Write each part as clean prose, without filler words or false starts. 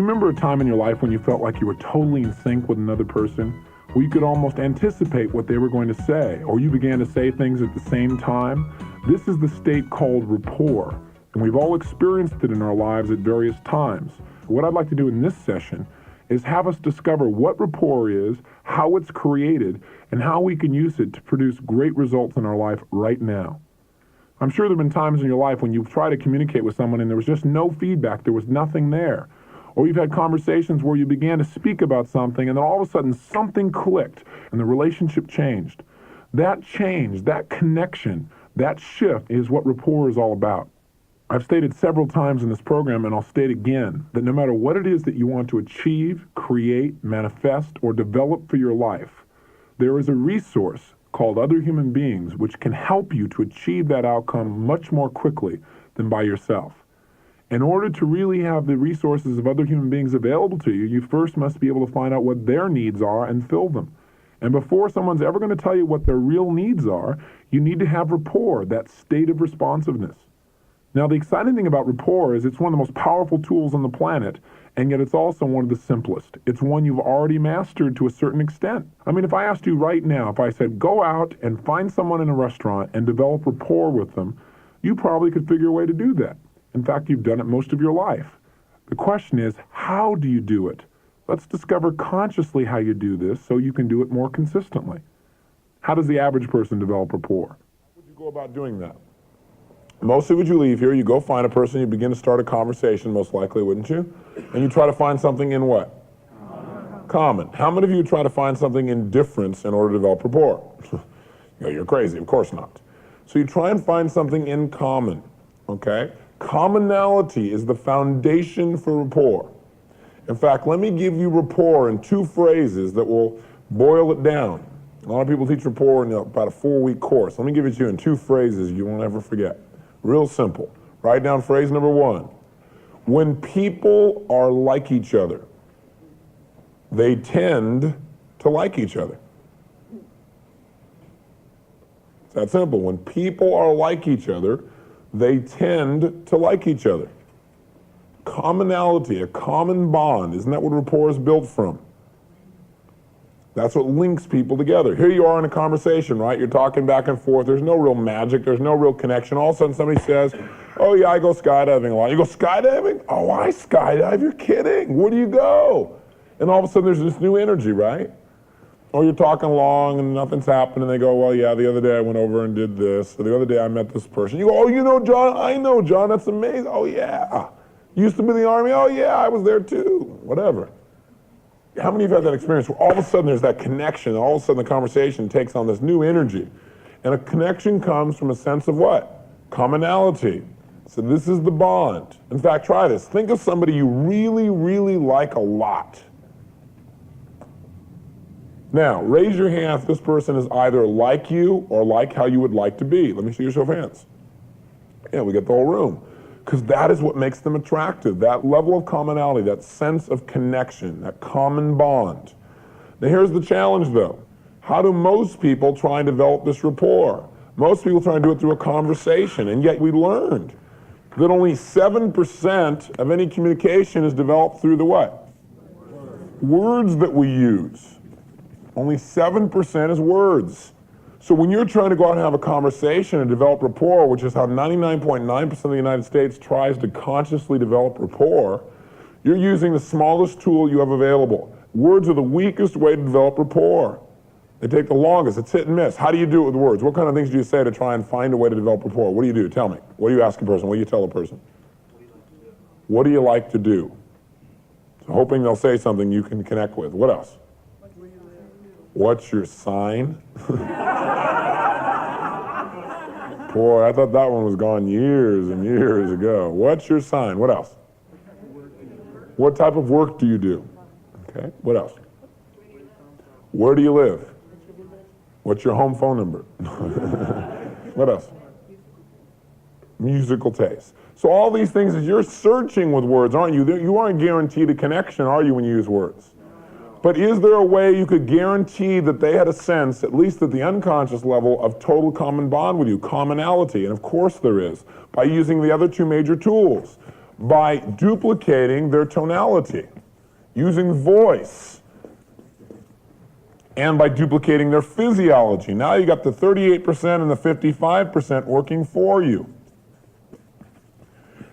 remember a time in your life when you felt like you were totally in sync with another person? Where you could almost anticipate what they were going to say, or you began to say things at the same time? This is the state called rapport, and we've all experienced it in our lives at various times. What I'd like to do in this session is have us discover what rapport is, how it's created, and how we can use it to produce great results in our life right now. I'm sure there have been times in your life when you've tried to communicate with someone and there was just no feedback, there was nothing there. Or you've had conversations where you began to speak about something and then all of a sudden something clicked and the relationship changed. That change, that connection, that shift is what rapport is all about. I've stated several times in this program, and I'll state again, that no matter what it is that you want to achieve, create, manifest, or develop for your life, there is a resource called other human beings which can help you to achieve that outcome much more quickly than by yourself. In order to really have the resources of other human beings available to you, you first must be able to find out what their needs are and fill them. And before someone's ever going to tell you what their real needs are, you need to have rapport, that state of responsiveness. Now, the exciting thing about rapport is it's one of the most powerful tools on the planet, and yet it's also one of the simplest. It's one you've already mastered to a certain extent. I mean, if I asked you right now, if I said, go out and find someone in a restaurant and develop rapport with them, you probably could figure a way to do that. In fact, you've done it most of your life. The question is, how do you do it? Let's discover consciously how you do this so you can do it more consistently. How does the average person develop rapport? How would you go about doing that? Mostly would you leave here, you go find a person, you begin to start a conversation, most likely, wouldn't you? And you try to find something in what? Common. How many of you try to find something in difference in order to develop rapport? You're crazy, of course not. So you try and find something in common, okay? Commonality is the foundation for rapport. In fact, let me give you rapport in two phrases that will boil it down. A lot of people teach rapport in about a 4-week course. Let me give it to you in two phrases you won't ever forget. Real simple. Write down phrase number 1. When people are like each other, they tend to like each other. It's that simple. When people are like each other, they tend to like each other. Commonality, a common bond. Isn't that what rapport is built from? That's what links people together. Here you are in a conversation, right? You're talking back and forth. There's no real magic. There's no real connection. All of a sudden somebody says, oh yeah, I go skydiving a lot. You go skydiving? Oh, I skydive? You're kidding. Where do you go? And all of a sudden there's this new energy, right? Or you're talking along and nothing's happened and they go, well, yeah, the other day I went over and did this. Or the other day I met this person. You go, oh, you know John? I know John. That's amazing. Oh, yeah. Used to be in the Army? Oh, yeah, I was there too. Whatever. How many of you have had that experience where all of a sudden there's that connection, and all of a sudden the conversation takes on this new energy? And a connection comes from a sense of what? Commonality. So this is the bond. In fact, try this. Think of somebody you really, really like a lot. Now, raise your hand if this person is either like you or like how you would like to be. Let me see your show of hands. Yeah, we get the whole room. Because that is what makes them attractive, that level of commonality, that sense of connection, that common bond. Now here's the challenge though. How do most people try and develop this rapport? Most people try and do it through a conversation, and yet we learned that only 7% of any communication is developed through the what? Words that we use. Only 7% is words. So when you're trying to go out and have a conversation and develop rapport, which is how 99.9% of the United States tries to consciously develop rapport, you're using the smallest tool you have available. Words are the weakest way to develop rapport. They take the longest. It's hit and miss. How do you do it with words? What kind of things do you say to try and find a way to develop rapport? What do you do? Tell me. What do you ask a person? What do you tell a person? What do you like to do? So hoping they'll say something you can connect with. What else? What's your sign? Boy, I thought that one was gone years and years ago. What's your sign? What else? What type of work do you do? Okay, what else? Where do you live? What's your home phone number? What else? Musical taste. So all these things is you're searching with words, aren't you? You aren't guaranteed a connection, are you, when you use words? But is there a way you could guarantee that they had a sense, at least at the unconscious level, of total common bond with you, commonality? And of course there is, by using the other two major tools, by duplicating their tonality. using voice, and by duplicating their physiology. Now you got the 38% and the 55% working for you.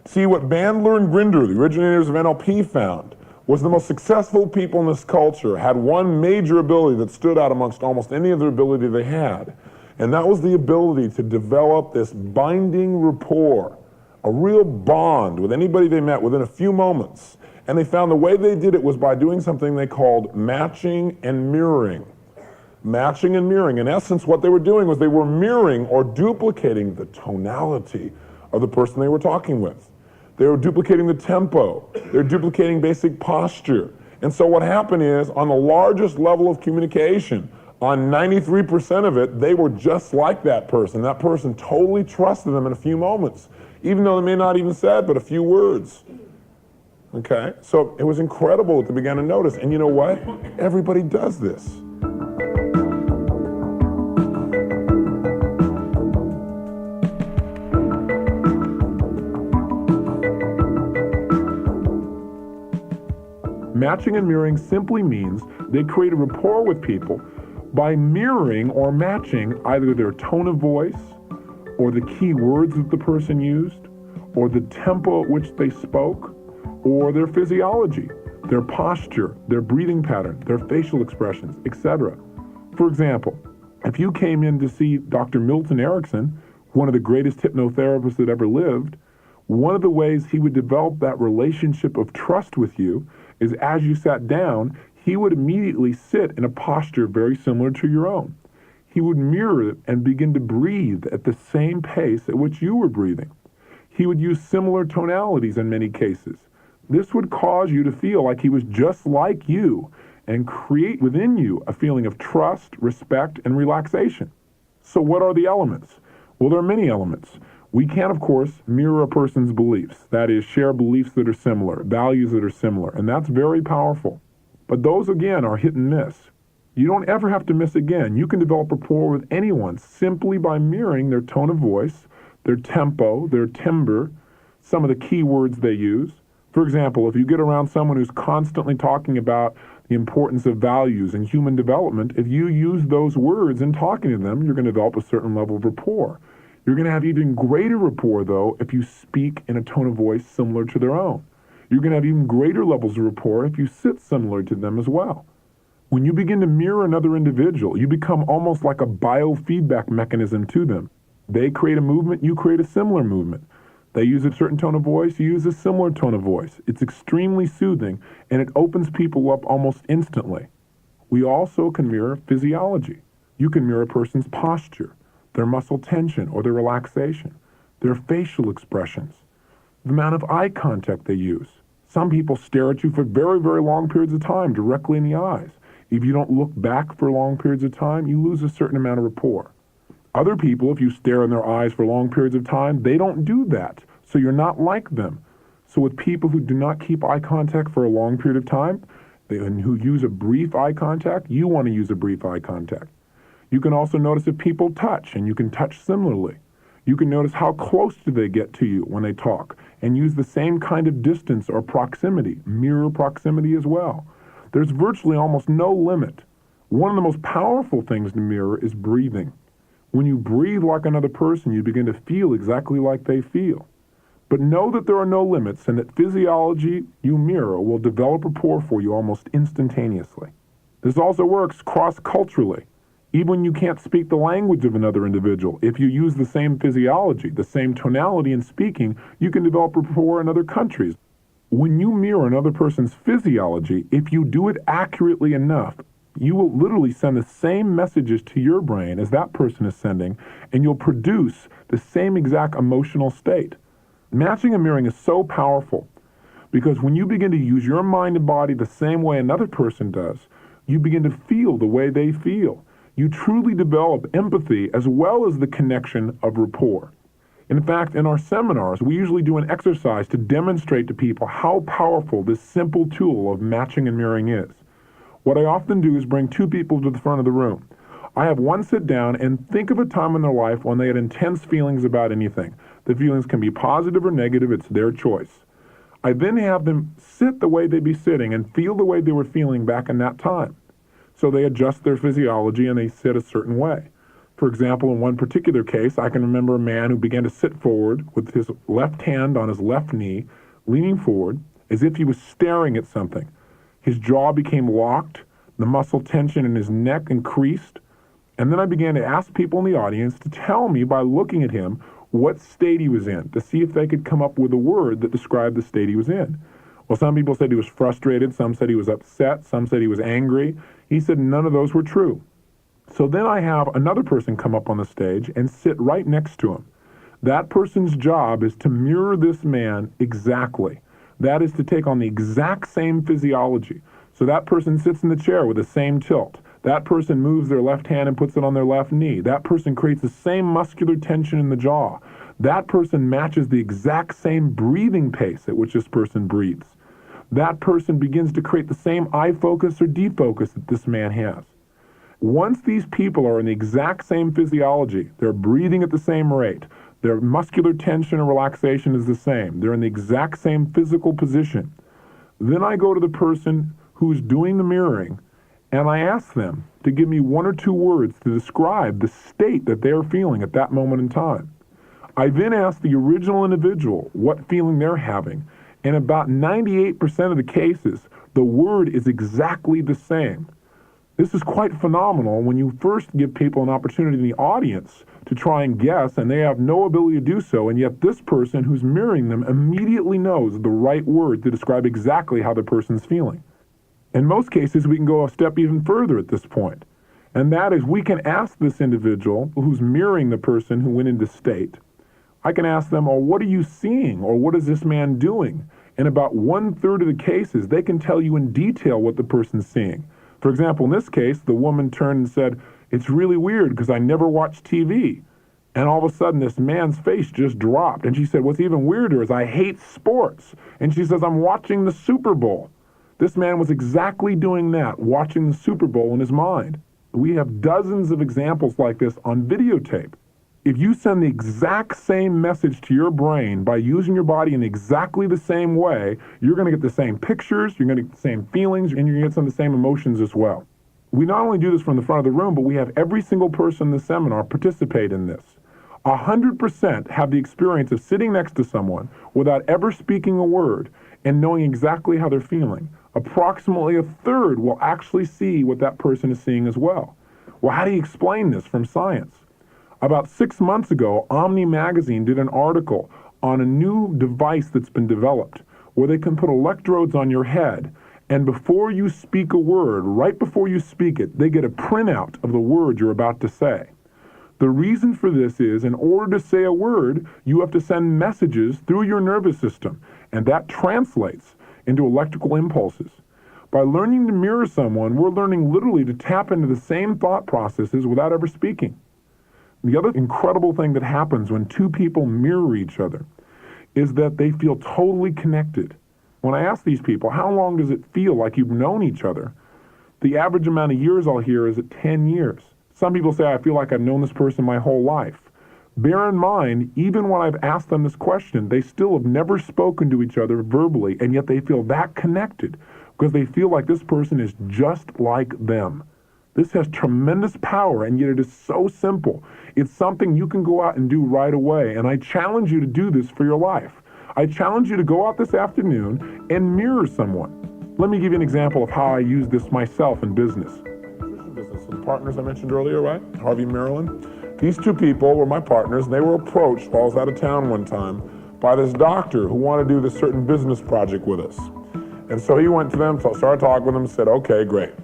See, what Bandler and Grinder, the originators of NLP, found was the most successful people in this culture had one major ability that stood out amongst almost any other ability they had. And that was the ability to develop this binding rapport, a real bond with anybody they met within a few moments. And they found the way they did it was by doing something they called matching and mirroring. Matching and mirroring. In essence, what they were doing was they were mirroring or duplicating the tonality of the person they were talking with. They were duplicating the tempo. They were duplicating basic posture. And so what happened is, on the largest level of communication, on 93% of it, they were just like that person. That person totally trusted them in a few moments, even though they may not even said but a few words. Okay? So it was incredible that they began to notice. And you know what? Everybody does this. Matching and mirroring simply means they create a rapport with people by mirroring or matching either their tone of voice, or the key words that the person used, or the tempo at which they spoke, or their physiology, their posture, their breathing pattern, their facial expressions, etc. For example, if you came in to see Dr. Milton Erickson, one of the greatest hypnotherapists that ever lived, one of the ways he would develop that relationship of trust with you is as you sat down, he would immediately sit in a posture very similar to your own. He would mirror it and begin to breathe at the same pace at which you were breathing. He would use similar tonalities in many cases. This would cause you to feel like he was just like you and create within you a feeling of trust, respect, and relaxation. So what are the elements? Well, there are many elements. We can, of course, mirror a person's beliefs. That is, share beliefs that are similar, values that are similar, and that's very powerful. But those, again, are hit and miss. You don't ever have to miss again. You can develop rapport with anyone simply by mirroring their tone of voice, their tempo, their timbre, some of the key words they use. For example, if you get around someone who's constantly talking about the importance of values and human development, if you use those words in talking to them, you're going to develop a certain level of rapport. You're going to have even greater rapport, though, if you speak in a tone of voice similar to their own. You're going to have even greater levels of rapport if you sit similar to them as well. When you begin to mirror another individual, you become almost like a biofeedback mechanism to them. They create a movement, you create a similar movement. They use a certain tone of voice, you use a similar tone of voice. It's extremely soothing, and it opens people up almost instantly. We also can mirror physiology. You can mirror a person's posture, their muscle tension or their relaxation, their facial expressions, the amount of eye contact they use. Some people stare at you for very, very long periods of time, directly in the eyes. If you don't look back for long periods of time, you lose a certain amount of rapport. Other people, if you stare in their eyes for long periods of time, they don't do that, so you're not like them. So with people who do not keep eye contact for a long period of time, and who use a brief eye contact, you want to use a brief eye contact. You can also notice if people touch, and you can touch similarly. You can notice how close do they get to you when they talk, and use the same kind of distance or proximity, mirror proximity as well. There's virtually almost no limit. One of the most powerful things to mirror is breathing. When you breathe like another person, you begin to feel exactly like they feel. But know that there are no limits, and that physiology you mirror will develop rapport for you almost instantaneously. This also works cross-culturally. Even when you can't speak the language of another individual, if you use the same physiology, the same tonality in speaking, you can develop rapport in other countries. When you mirror another person's physiology, if you do it accurately enough, you will literally send the same messages to your brain as that person is sending, and you'll produce the same exact emotional state. Matching and mirroring is so powerful because when you begin to use your mind and body the same way another person does, you begin to feel the way they feel. You truly develop empathy as well as the connection of rapport. In fact, in our seminars, we usually do an exercise to demonstrate to people how powerful this simple tool of matching and mirroring is. What I often do is bring two people to the front of the room. I have one sit down and think of a time in their life when they had intense feelings about anything. The feelings can be positive or negative, it's their choice. I then have them sit the way they'd be sitting and feel the way they were feeling back in that time. So they adjust their physiology and they sit a certain way. For example, in one particular case, I can remember a man who began to sit forward with his left hand on his left knee, leaning forward as if he was staring at something. His jaw became locked, the muscle tension in his neck increased, and then I began to ask people in the audience to tell me by looking at him what state he was in, to see if they could come up with a word that described the state he was in. Well, some people said he was frustrated, some said he was upset, some said he was angry. He said none of those were true. So then I have another person come up on the stage and sit right next to him. That person's job is to mirror this man exactly. That is to take on the exact same physiology. So that person sits in the chair with the same tilt. That person moves their left hand and puts it on their left knee. That person creates the same muscular tension in the jaw. That person matches the exact same breathing pace at which this person breathes. That person begins to create the same eye focus or defocus that this man has. Once these people are in the exact same physiology, they're breathing at the same rate, their muscular tension and relaxation is the same, they're in the exact same physical position, then I go to the person who's doing the mirroring and I ask them to give me one or two words to describe the state that they're feeling at that moment in time. I then ask the original individual what feeling they're having, and about 98% of the cases, the word is exactly the same. This is quite phenomenal when you first give people an opportunity in the audience to try and guess, and they have no ability to do so, and yet this person who's mirroring them immediately knows the right word to describe exactly how the person's feeling. In most cases, we can go a step even further at this point, and that is we can ask this individual who's mirroring the person who went into state, I can ask them, oh, what are you seeing, or what is this man doing? In about 1/3 of the cases, they can tell you in detail what the person's seeing. For example, in this case, the woman turned and said, it's really weird because I never watch TV. And all of a sudden, this man's face just dropped. And she said, what's even weirder is I hate sports. And she says, I'm watching the Super Bowl. This man was exactly doing that, watching the Super Bowl in his mind. We have dozens of examples like this on videotape. If you send the exact same message to your brain by using your body in exactly the same way, you're going to get the same pictures, you're going to get the same feelings, and you're going to get some of the same emotions as well. We not only do this from the front of the room, but we have every single person in the seminar participate in this. 100% have the experience of sitting next to someone without ever speaking a word and knowing exactly how they're feeling. Approximately 1/3 will actually see what that person is seeing as well. Well, how do you explain this from science? About 6 months ago, Omni Magazine did an article on a new device that's been developed where they can put electrodes on your head, and before you speak a word, right before you speak it, they get a printout of the word you're about to say. The reason for this is, in order to say a word, you have to send messages through your nervous system, and that translates into electrical impulses. By learning to mirror someone, we're learning literally to tap into the same thought processes without ever speaking. The other incredible thing that happens when two people mirror each other is that they feel totally connected. When I ask these people, how long does it feel like you've known each other? The average amount of years I'll hear is at 10 years. Some people say, I feel like I've known this person my whole life. Bear in mind, even when I've asked them this question, they still have never spoken to each other verbally, and yet they feel that connected because they feel like this person is just like them. This has tremendous power, and yet it is so simple. It's something you can go out and do right away, and I challenge you to do this for your life. I challenge you to go out this afternoon and mirror someone. Let me give you an example of how I use this myself in business. The partners I mentioned earlier, right? Harvey, Maryland. These two people were my partners, and they were approached while I was out of town one time by this doctor who wanted to do this certain business project with us. And so he went to them, so I started talking with them, and said, okay, great.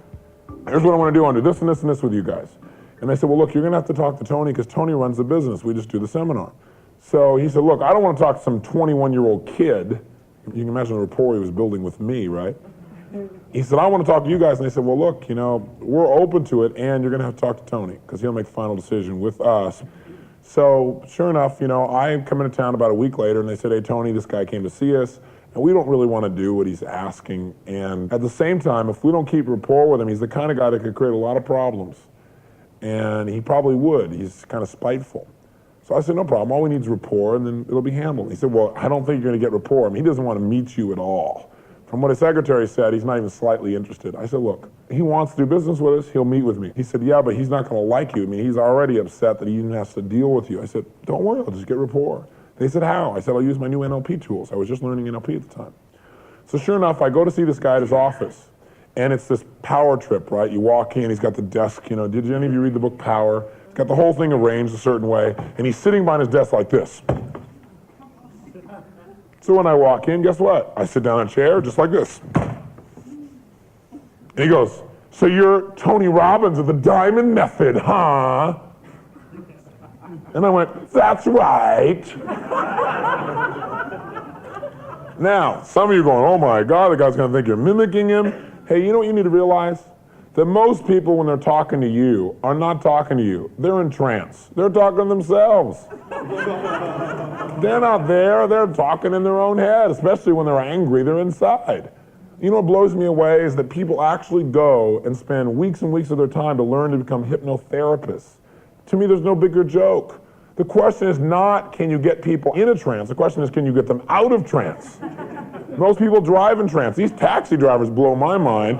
Here's what I want to do. I want to do this and this and this with you guys. And they said, well, look, you're going to have to talk to Tony because Tony runs the business. We just do the seminar. So he said, look, I don't want to talk to some 21-year-old kid. You can imagine the rapport he was building with me, right? He said, I want to talk to you guys. And they said, well, look, we're open to it, and you're going to have to talk to Tony because he'll make the final decision with us. So sure enough, I come into town about a week later, and they said, hey, Tony, this guy came to see us. And we don't really want to do what he's asking. And at the same time, if we don't keep rapport with him, he's the kind of guy that could create a lot of problems. And he probably would. He's kind of spiteful. So So I said, no problem. All we need is rapport, and then it'll be handled. He said, well, I don't think you're going to get rapport. I mean, he doesn't want to meet you at all. From what his secretary said, he's not even slightly interested. I said, look, he wants to do business with us. He'll meet with me. He said, yeah, but he's not going to like you. I mean, he's already upset that he even has to deal with you. I said, don't worry. I'll just get rapport. They said, how? I said, I'll use my new NLP tools. I was just learning NLP at the time. So sure enough, I go to see this guy at his office. And it's this power trip, right? You walk in, he's got the desk, you know, did any of you read the book Power? He's got the whole thing arranged a certain way, and he's sitting behind his desk like this. So when I walk in, guess what? I sit down in a chair just like this. And he goes, so you're Tony Robbins of the Diamond Method, huh? And I went, that's right. Now, some of you are going, oh my God, the guy's gonna think you're mimicking him. Hey, you know what you need to realize? That most people, when they're talking to you, are not talking to you. They're in trance. They're talking to themselves. They're not there. They're talking in their own head, especially when they're angry. They're inside. You know what blows me away is that people actually go and spend weeks and weeks of their time to learn to become hypnotherapists. To me, there's no bigger joke. The question is not, can you get people in a trance? The question is, can you get them out of trance? Most people drive in trance. These taxi drivers blow my mind.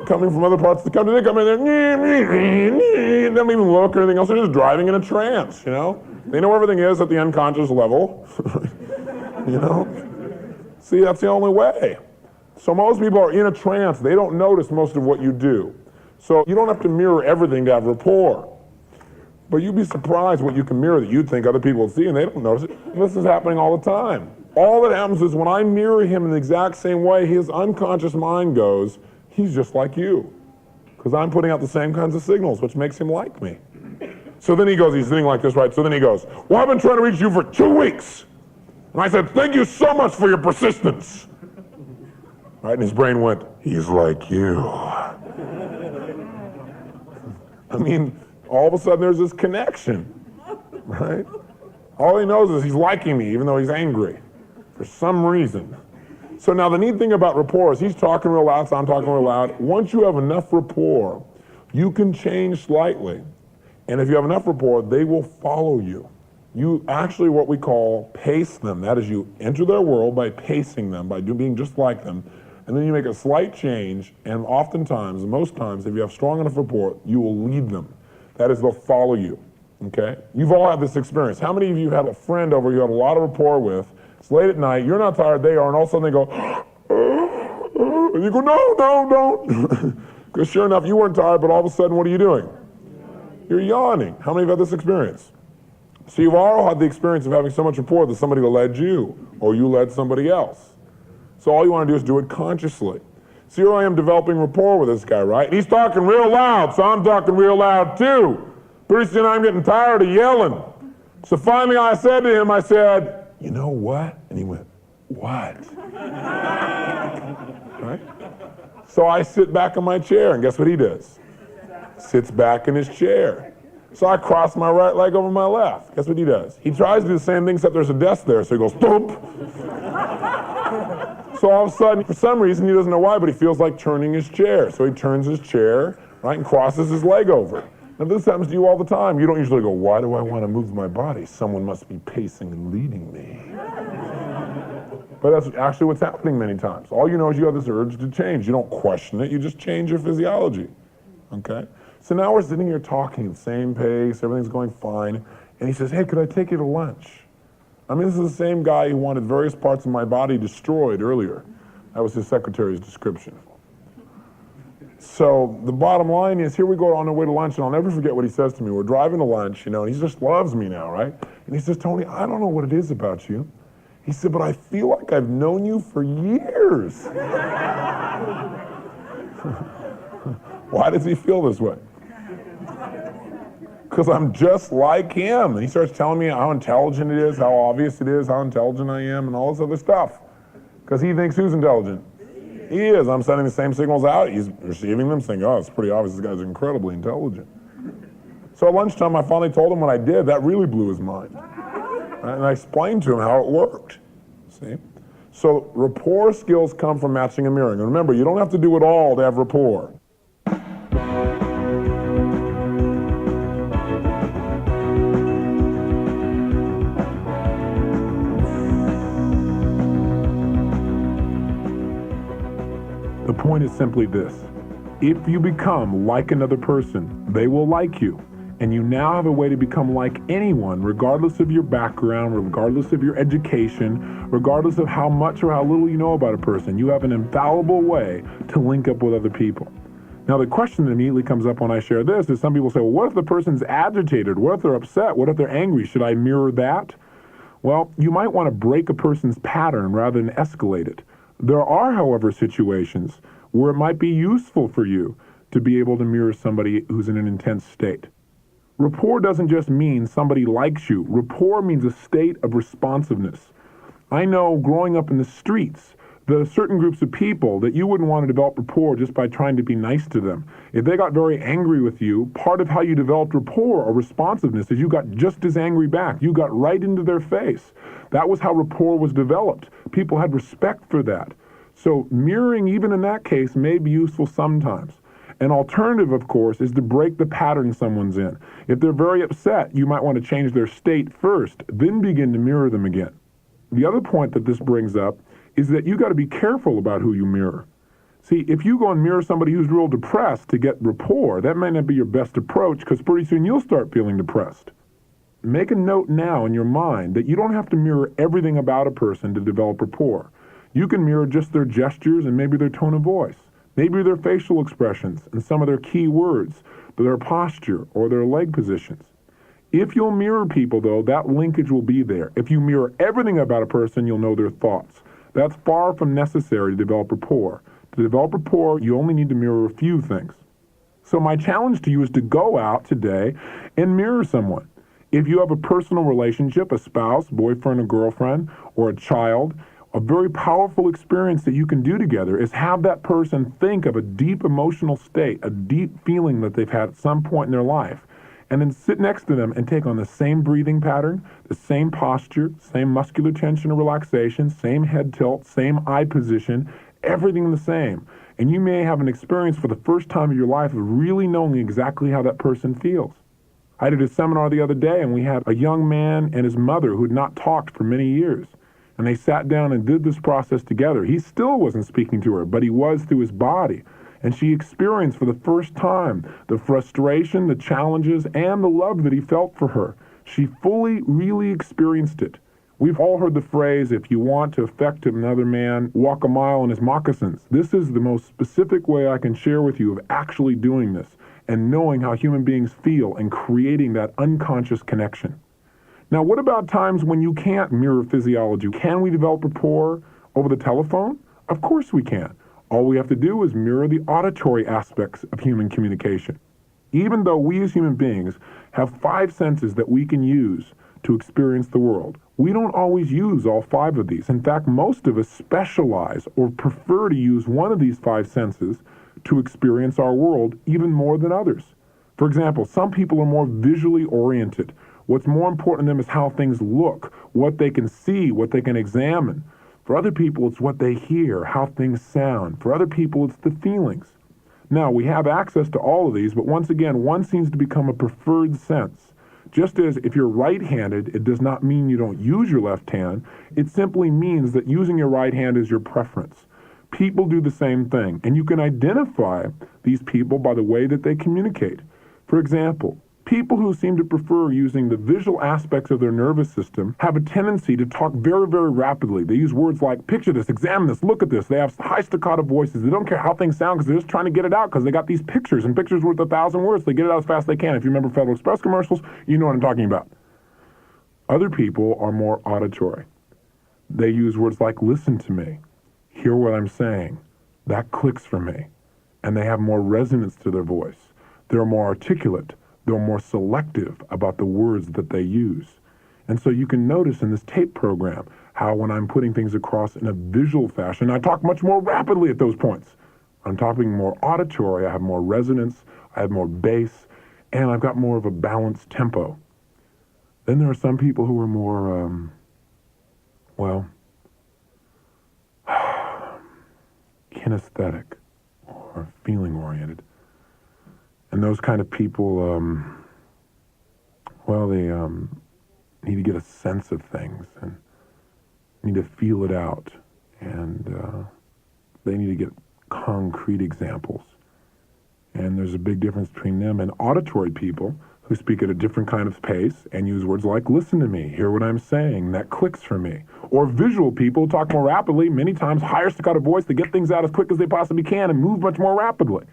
Coming from other parts of the country, they come in there, they don't even look or anything else. They're just driving in a trance, you know? They know everything is at the unconscious level, you know? See, that's the only way. So most people are in a trance. They don't notice most of what you do. So you don't have to mirror everything to have rapport. But you'd be surprised what you can mirror that you'd think other people will see and they don't notice it. And this is happening all the time. All that happens is when I mirror him in the exact same way, his unconscious mind goes, he's just like you. Because I'm putting out the same kinds of signals, which makes him like me. So then he goes, he's sitting like this, right? So then he goes, well, I've been trying to reach you for 2 weeks. And I said, thank you so much for your persistence. Right? And his brain went, he's like you. I mean, all of a sudden there's this connection, right? All he knows is he's liking me, even though he's angry, for some reason. So now the neat thing about rapport is he's talking real loud, so I'm talking real loud. Once you have enough rapport, you can change slightly. And if you have enough rapport, they will follow you. You actually, what we call, pace them. That is, you enter their world by pacing them, by being just like them. And then you make a slight change, and oftentimes, most times, if you have strong enough rapport, you will lead them. That is, they'll follow you, okay? You've all had this experience. How many of you had a friend over you had a lot of rapport with? It's late at night, you're not tired, they are, and all of a sudden they go, and you go, no, don't. Because sure enough, you weren't tired, but all of a sudden, what are you doing? You're yawning. How many have had this experience? So you've all had the experience of having so much rapport that somebody led you, or you led somebody else. So all you want to do is do it consciously. So here I am developing rapport with this guy, right? And he's talking real loud, so I'm talking real loud too. Pretty soon I'm getting tired of yelling. So finally I said to him, I said, you know what? And he went, what? Right? So I sit back in my chair, and guess what he does? Sits back in his chair. So I cross my right leg over my left. Guess what he does? He tries to do the same thing, except there's a desk there, so he goes, thump. So all of a sudden, for some reason, he doesn't know why, but he feels like turning his chair. So he turns his chair, right, and crosses his leg over. Now this happens to you all the time. You don't usually go, why do I want to move my body? Someone must be pacing and leading me. But that's actually what's happening many times. All you know is you have this urge to change. You don't question it, you just change your physiology, okay? So now we're sitting here talking, same pace, everything's going fine, and he says, hey, could I take you to lunch? I mean, this is the same guy who wanted various parts of my body destroyed earlier. That was his secretary's description. So the bottom line is, here we go on our way to lunch, and I'll never forget what he says to me. We're driving to lunch, you know, and he just loves me now, right? And he says, Tony, I don't know what it is about you. He said, but I feel like I've known you for years. Why does he feel this way? Because I'm just like him. And he starts telling me how intelligent it is, how obvious it is, how intelligent I am, and all this other stuff. Because he thinks who's intelligent? He is. I'm sending the same signals out. He's receiving them, saying, oh, it's pretty obvious this guy's incredibly intelligent. So at lunchtime, I finally told him what I did. That really blew his mind. And I explained to him how it worked. See? So rapport skills come from matching and mirroring. And remember, you don't have to do it all to have rapport. point is simply this. If you become like another person, they will like you. And you now have a way to become like anyone, regardless of your background, regardless of your education, regardless of how much or how little you know about a person. You have an infallible way to link up with other people. Now, the question that immediately comes up when I share this is some people say, well, what if the person's agitated? What if they're upset? What if they're angry? Should I mirror that? Well, you might want to break a person's pattern rather than escalate it. There are, however, situations where it might be useful for you to be able to mirror somebody who's in an intense state. Rapport doesn't just mean somebody likes you. Rapport means a state of responsiveness. I know growing up in the streets, there are certain groups of people that you wouldn't want to develop rapport just by trying to be nice to them. If they got very angry with you, part of how you developed rapport or responsiveness is you got just as angry back. You got right into their face. That was how rapport was developed. People had respect for that. So mirroring, even in that case, may be useful sometimes. An alternative, of course, is to break the pattern someone's in. If they're very upset, you might want to change their state first, then begin to mirror them again. The other point that this brings up is that you got to be careful about who you mirror. See, if you go and mirror somebody who's real depressed to get rapport, that may not be your best approach because pretty soon you'll start feeling depressed. Make a note now in your mind that you don't have to mirror everything about a person to develop rapport. You can mirror just their gestures and maybe their tone of voice. Maybe their facial expressions and some of their key words, their posture or their leg positions. If you'll mirror people, though, that linkage will be there. If you mirror everything about a person, you'll know their thoughts. That's far from necessary to develop rapport. To develop rapport, you only need to mirror a few things. So my challenge to you is to go out today and mirror someone. If you have a personal relationship, a spouse, boyfriend or girlfriend, or a child, a very powerful experience that you can do together is have that person think of a deep emotional state, a deep feeling that they've had at some point in their life, and then sit next to them and take on the same breathing pattern, the same posture, same muscular tension or relaxation, same head tilt, same eye position, everything the same. And you may have an experience for the first time of your life of really knowing exactly how that person feels. I did a seminar the other day and we had a young man and his mother who had not talked for many years. And they sat down and did this process together. He still wasn't speaking to her, but he was through his body. And she experienced for the first time the frustration, the challenges, and the love that he felt for her. She fully, really experienced it. We've all heard the phrase, if you want to affect another man, walk a mile in his moccasins. This is the most specific way I can share with you of actually doing this and knowing how human beings feel and creating that unconscious connection. Now, what about times when you can't mirror physiology? Can we develop rapport over the telephone? Of course we can. All we have to do is mirror the auditory aspects of human communication. Even though we as human beings have 5 senses that we can use to experience the world, we don't always use all 5 of these. In fact, most of us specialize or prefer to use one of these 5 senses to experience our world even more than others. For example, some people are more visually oriented. What's more important to them is how things look, what they can see, what they can examine. For other people, it's what they hear, how things sound. For other people, it's the feelings. Now, we have access to all of these, but once again, one seems to become a preferred sense. Just as if you're right-handed, it does not mean you don't use your left hand. It simply means that using your right hand is your preference. People do the same thing, and you can identify these people by the way that they communicate. For example, people who seem to prefer using the visual aspects of their nervous system have a tendency to talk very, very rapidly. They use words like, picture this, examine this, look at this. They have high staccato voices. They don't care how things sound because they're just trying to get it out because they got these pictures, and pictures worth 1,000 words. They get it out as fast as they can. If you remember Federal Express commercials, you know what I'm talking about. Other people are more auditory. They use words like, listen to me, hear what I'm saying. That clicks for me. And they have more resonance to their voice. They're more articulate. They're more selective about the words that they use. And so you can notice in this tape program how when I'm putting things across in a visual fashion, I talk much more rapidly at those points. I'm talking more auditory, I have more resonance, I have more bass, and I've got more of a balanced tempo. Then there are some people who are more, kinesthetic or feeling oriented. And those kind of people, they need to get a sense of things and need to feel it out. And they need to get concrete examples. And there's a big difference between them and auditory people who speak at a different kind of pace and use words like listen to me, hear what I'm saying, that clicks for me. Or visual people talk more rapidly, many times higher staccato voice to get things out as quick as they possibly can and move much more rapidly.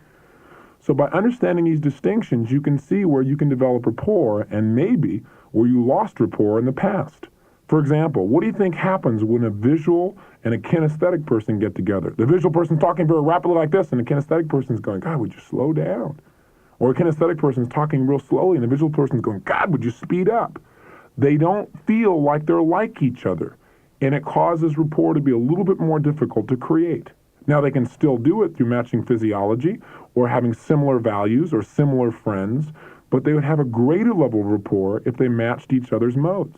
So by understanding these distinctions, you can see where you can develop rapport and maybe where you lost rapport in the past. For example, what do you think happens when a visual and a kinesthetic person get together? The visual person's talking very rapidly like this, and the kinesthetic person's going, God, would you slow down? Or a kinesthetic person's talking real slowly, and the visual person's going, God, would you speed up? They don't feel like they're like each other, and it causes rapport to be a little bit more difficult to create. Now, they can still do it through matching physiology or having similar values or similar friends, but they would have a greater level of rapport if they matched each other's modes.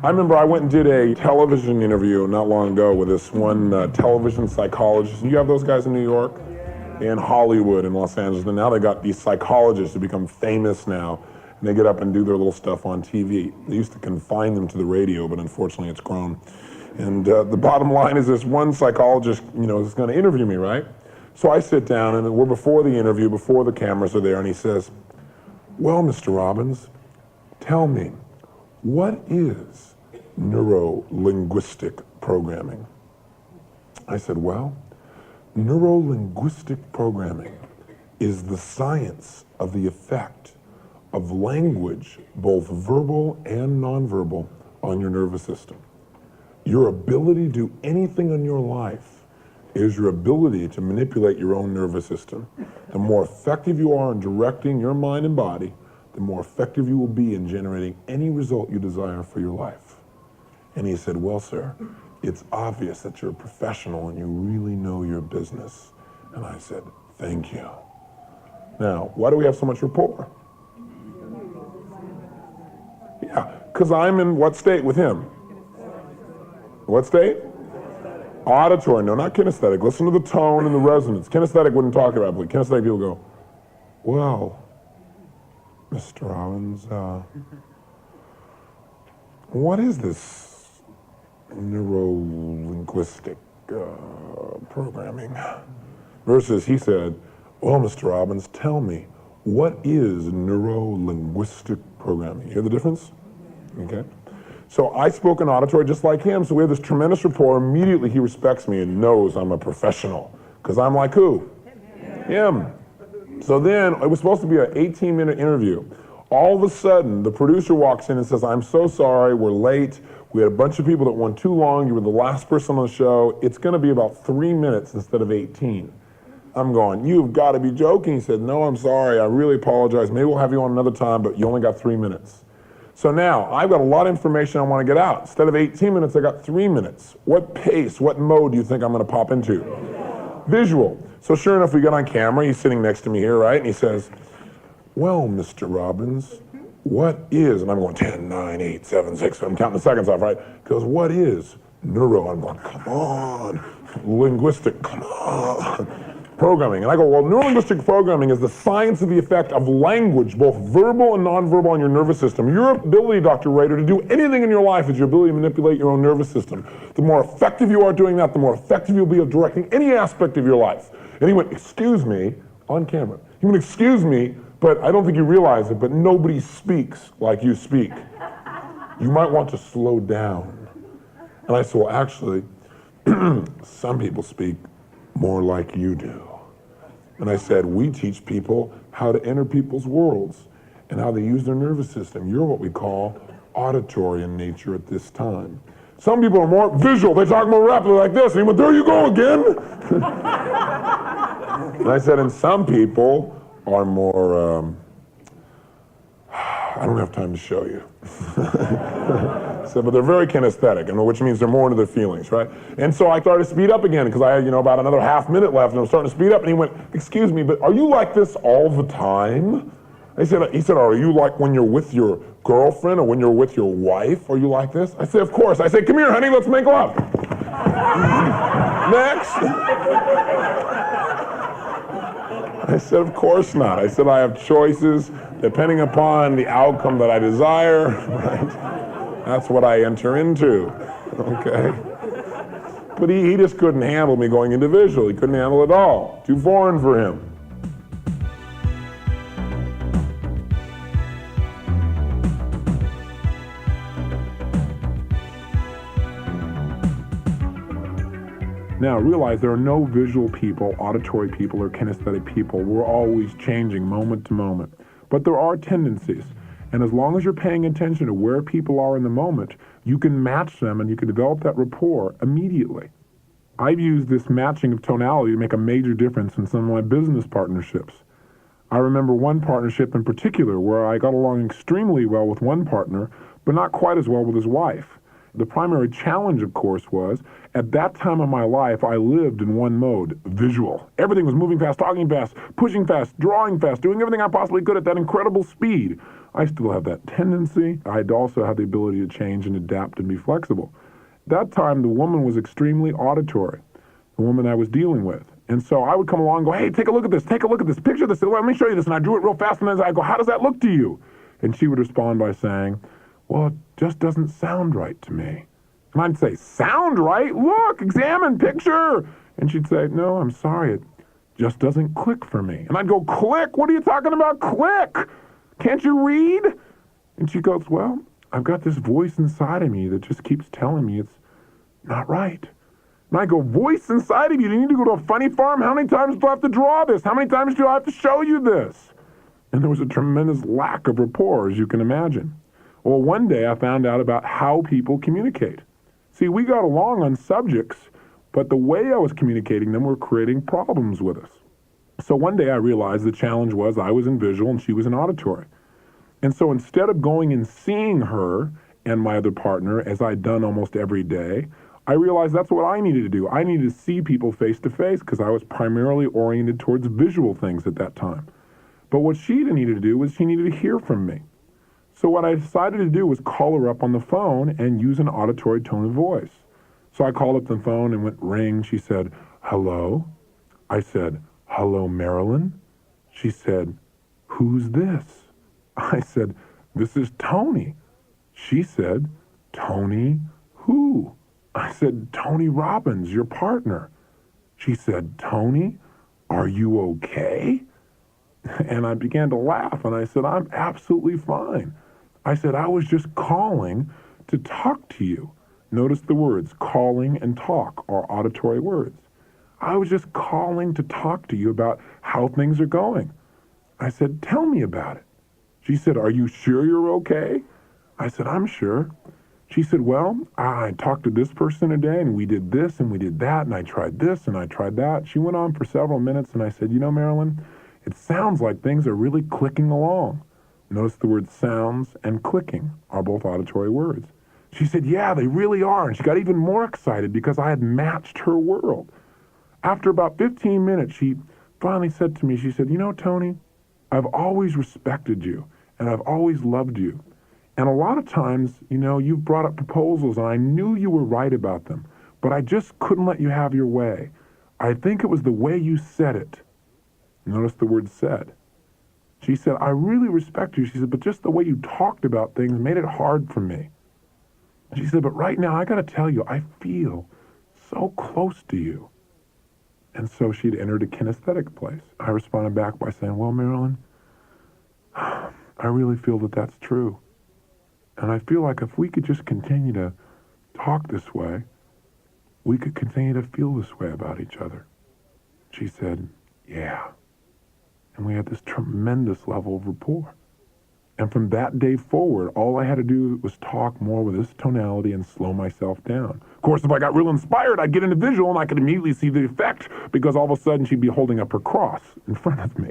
I remember I went and did a television interview not long ago with this one television psychologist. You have those guys in New York and Hollywood and Los Angeles, and now they got these psychologists who become famous now, and they get up and do their little stuff on TV. They used to confine them to the radio, but unfortunately it's grown. And the bottom line is this one psychologist, is going to interview me, right? So I sit down, and we're before the interview, before the cameras are there, and he says, well, Mr. Robbins, tell me, what is neuro-linguistic programming? I said, well, neuro-linguistic programming is the science of the effect of language, both verbal and nonverbal, on your nervous system. Your ability to do anything in your life is your ability to manipulate your own nervous system. The more effective you are in directing your mind and body, the more effective you will be in generating any result you desire for your life. And he said, well, sir, it's obvious that you're a professional and you really know your business. And I said, thank you. Now, why do we have so much rapport? Yeah, because I'm in what state with him? What state? Auditory, no, not kinesthetic. Listen to the tone and the resonance. Kinesthetic wouldn't talk about it. Kinesthetic people go, well, Mr. Robbins, what is this neuro-linguistic programming? Versus he said, well, Mr. Robbins, tell me, what is neuro-linguistic programming? You hear the difference? Okay. So I spoke in auditory just like him, so we have this tremendous rapport. Immediately he respects me and knows I'm a professional. Because I'm like who? Him. So then, it was supposed to be an 18-minute interview. All of a sudden, the producer walks in and says, I'm so sorry, we're late. We had a bunch of people that went too long. You were the last person on the show. It's going to be about 3 minutes instead of 18. I'm going, you've got to be joking. He said, no, I'm sorry. I really apologize. Maybe we'll have you on another time, but you only got 3 minutes. So now, I've got a lot of information I want to get out. Instead of 18 minutes, I got 3 minutes. What pace, what mode do you think I'm going to pop into? Visual. So sure enough, we get on camera. He's sitting next to me here, right? And he says, well, Mr. Robbins, what is, and I'm going 10, 9, 8, 7, 6, I'm counting the seconds off, right? He goes, what is neuro? I'm going, come on. Linguistic, come on. Programming. And I go, well, neurolinguistic programming is the science of the effect of language, both verbal and nonverbal, on your nervous system. Your ability, Dr. Rader, to do anything in your life is your ability to manipulate your own nervous system. The more effective you are doing that, the more effective you'll be at directing any aspect of your life. And he went, excuse me, on camera. He went, excuse me, but I don't think you realize it, but nobody speaks like you speak. You might want to slow down. And I said, well, actually, some people speak more like you do. And I said, we teach people how to enter people's worlds and how they use their nervous system. You're what we call auditory in nature at this time. Some people are more visual. They talk more rapidly like this. And he went, there you go again. And I said, and some people are more, I don't have time to show you. So, but they're very kinesthetic, which means they're more into their feelings, right? And so I started to speed up again because I had, about another half minute left, and I was starting to speed up. And he went, excuse me, but are you like this all the time? He said, are you like when you're with your girlfriend or when you're with your wife? Are you like this? I said, of course. I said, come here, honey, let's make love. Next. I said, of course not. I said, I have choices depending upon the outcome that I desire, right? That's what I enter into, okay? But he just couldn't handle me going into visual. He couldn't handle it all. Too foreign for him. Now realize there are no visual people, auditory people, or kinesthetic people. We're always changing moment to moment. But there are tendencies. And as long as you're paying attention to where people are in the moment, you can match them and you can develop that rapport immediately. I've used this matching of tonality to make a major difference in some of my business partnerships. I remember one partnership in particular where I got along extremely well with one partner, but not quite as well with his wife. The primary challenge, of course, was at that time of my life, I lived in one mode, visual. Everything was moving fast, talking fast, pushing fast, drawing fast, doing everything I possibly could at that incredible speed. I still have that tendency. I'd also have the ability to change and adapt and be flexible. That time, the woman was extremely auditory, the woman I was dealing with. And so I would come along and go, hey, take a look at this, picture this, let me show you this. And I drew it real fast, and then I go, how does that look to you? And she would respond by saying, well, it just doesn't sound right to me. And I'd say, sound right? Look, examine, picture. And she'd say, no, I'm sorry, it just doesn't click for me. And I'd go, click? What are you talking about, click? Can't you read? And she goes, well, I've got this voice inside of me that just keeps telling me it's not right. And I go, voice inside of you? Do you need to go to a funny farm? How many times do I have to draw this? How many times do I have to show you this? And there was a tremendous lack of rapport, as you can imagine. Well, one day I found out about how people communicate. See, we got along on subjects, but the way I was communicating them were creating problems with us. So one day I realized the challenge was I was in visual and she was in auditory. And so instead of going and seeing her and my other partner, as I'd done almost every day, I realized that's what I needed to do. I needed to see people face to face because I was primarily oriented towards visual things at that time. But what she needed to do was she needed to hear from me. So what I decided to do was call her up on the phone and use an auditory tone of voice. So I called up the phone and went ring. She said, hello? I said, hello, Marilyn? She said, who's this? I said, this is Tony. She said, Tony who? I said, Tony Robbins, your partner. She said, Tony, are you okay? And I began to laugh, and I said, I'm absolutely fine. I said, I was just calling to talk to you. Notice the words, calling and talk are auditory words. I was just calling to talk to you about how things are going. I said, tell me about it. She said, are you sure you're okay? I said, I'm sure. She said, well, I talked to this person today, and we did this, and we did that, and I tried this, and I tried that. She went on for several minutes, and I said, you know, Marilyn, it sounds like things are really clicking along. Notice the word sounds and clicking are both auditory words. She said, yeah, they really are. And she got even more excited because I had matched her world. After about 15 minutes, she finally said to me, she said, you know, Tony, I've always respected you and I've always loved you. And a lot of times, you know, you've brought up proposals and I knew you were right about them, but I just couldn't let you have your way. I think it was the way you said it. Notice the word said. She said, I really respect you. She said, but just the way you talked about things made it hard for me. She said, but right now, I got to tell you, I feel so close to you. And so she'd entered a kinesthetic place. I responded back by saying, well, Marilyn, I really feel that that's true. And I feel like if we could just continue to talk this way, we could continue to feel this way about each other. She said, yeah. And we had this tremendous level of rapport. And from that day forward, all I had to do was talk more with this tonality and slow myself down. Of course, if I got real inspired, I'd get into visual and I could immediately see the effect because all of a sudden she'd be holding up her cross in front of me.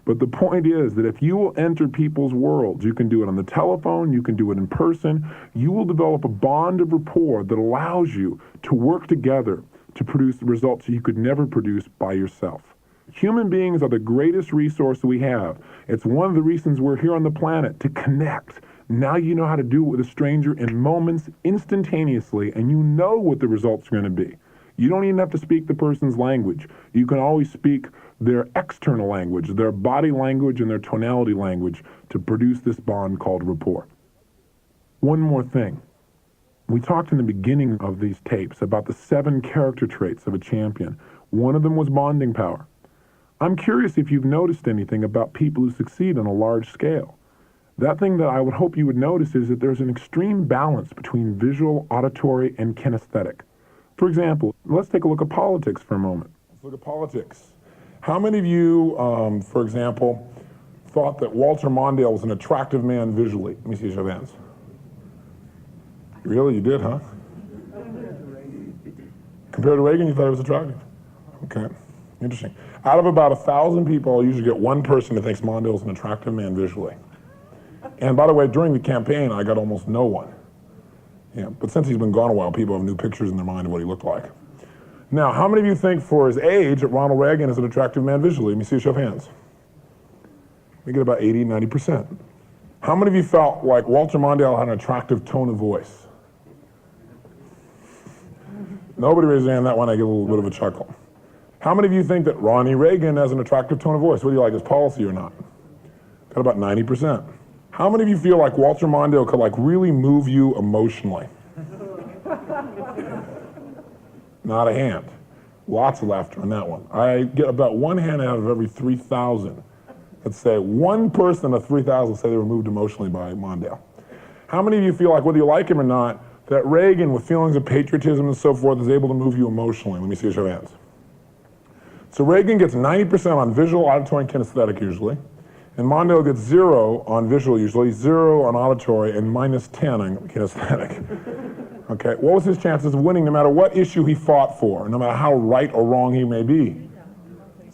But the point is that if you will enter people's worlds, you can do it on the telephone, you can do it in person, you will develop a bond of rapport that allows you to work together to produce the results you could never produce by yourself. Human beings are the greatest resource we have. It's one of the reasons we're here on the planet, to connect. Now you know how to do it with a stranger in moments, instantaneously, and you know what the results are going to be. You don't even have to speak the person's language. You can always speak their external language, their body language and their tonality language to produce this bond called rapport. One more thing. We talked in the beginning of these tapes about the 7 character traits of a champion. One of them was bonding power. I'm curious if you've noticed anything about people who succeed on a large scale. That thing that I would hope you would notice is that there's an extreme balance between visual, auditory, and kinesthetic. For example, let's take a look at politics for a moment. Let's look at politics. How many of you, for example, thought that Walter Mondale was an attractive man visually? Let me see your hands. Really? You did, huh? Compared to Reagan, you thought he was attractive? Okay, interesting. Out of about 1,000 people, I usually get one person that thinks Mondale is an attractive man visually. And by the way, during the campaign, I got almost no one. Yeah, but since he's been gone a while, people have new pictures in their mind of what he looked like. Now, how many of you think for his age that Ronald Reagan is an attractive man visually? Let me see a show of hands. We get about 80, 90%. How many of you felt like Walter Mondale had an attractive tone of voice? Nobody raised their hand. That one I get a little bit of a chuckle. How many of you think that Ronnie Reagan has an attractive tone of voice? What do you like, his policy or not? Got about 90%. How many of you feel like Walter Mondale could like really move you emotionally? Not a hand. Lots of laughter on that one. I get about one hand out of every 3,000. Let's say one person of 3,000 say they were moved emotionally by Mondale. How many of you feel like, whether you like him or not, that Reagan, with feelings of patriotism and so forth, is able to move you emotionally? Let me see a show of hands. So Reagan gets 90% on visual, auditory, and kinesthetic usually. And Mondale gets 0 on visual usually, 0 on auditory, and -10 on kinesthetic. Okay, what was his chances of winning no matter what issue he fought for, no matter how right or wrong he may be?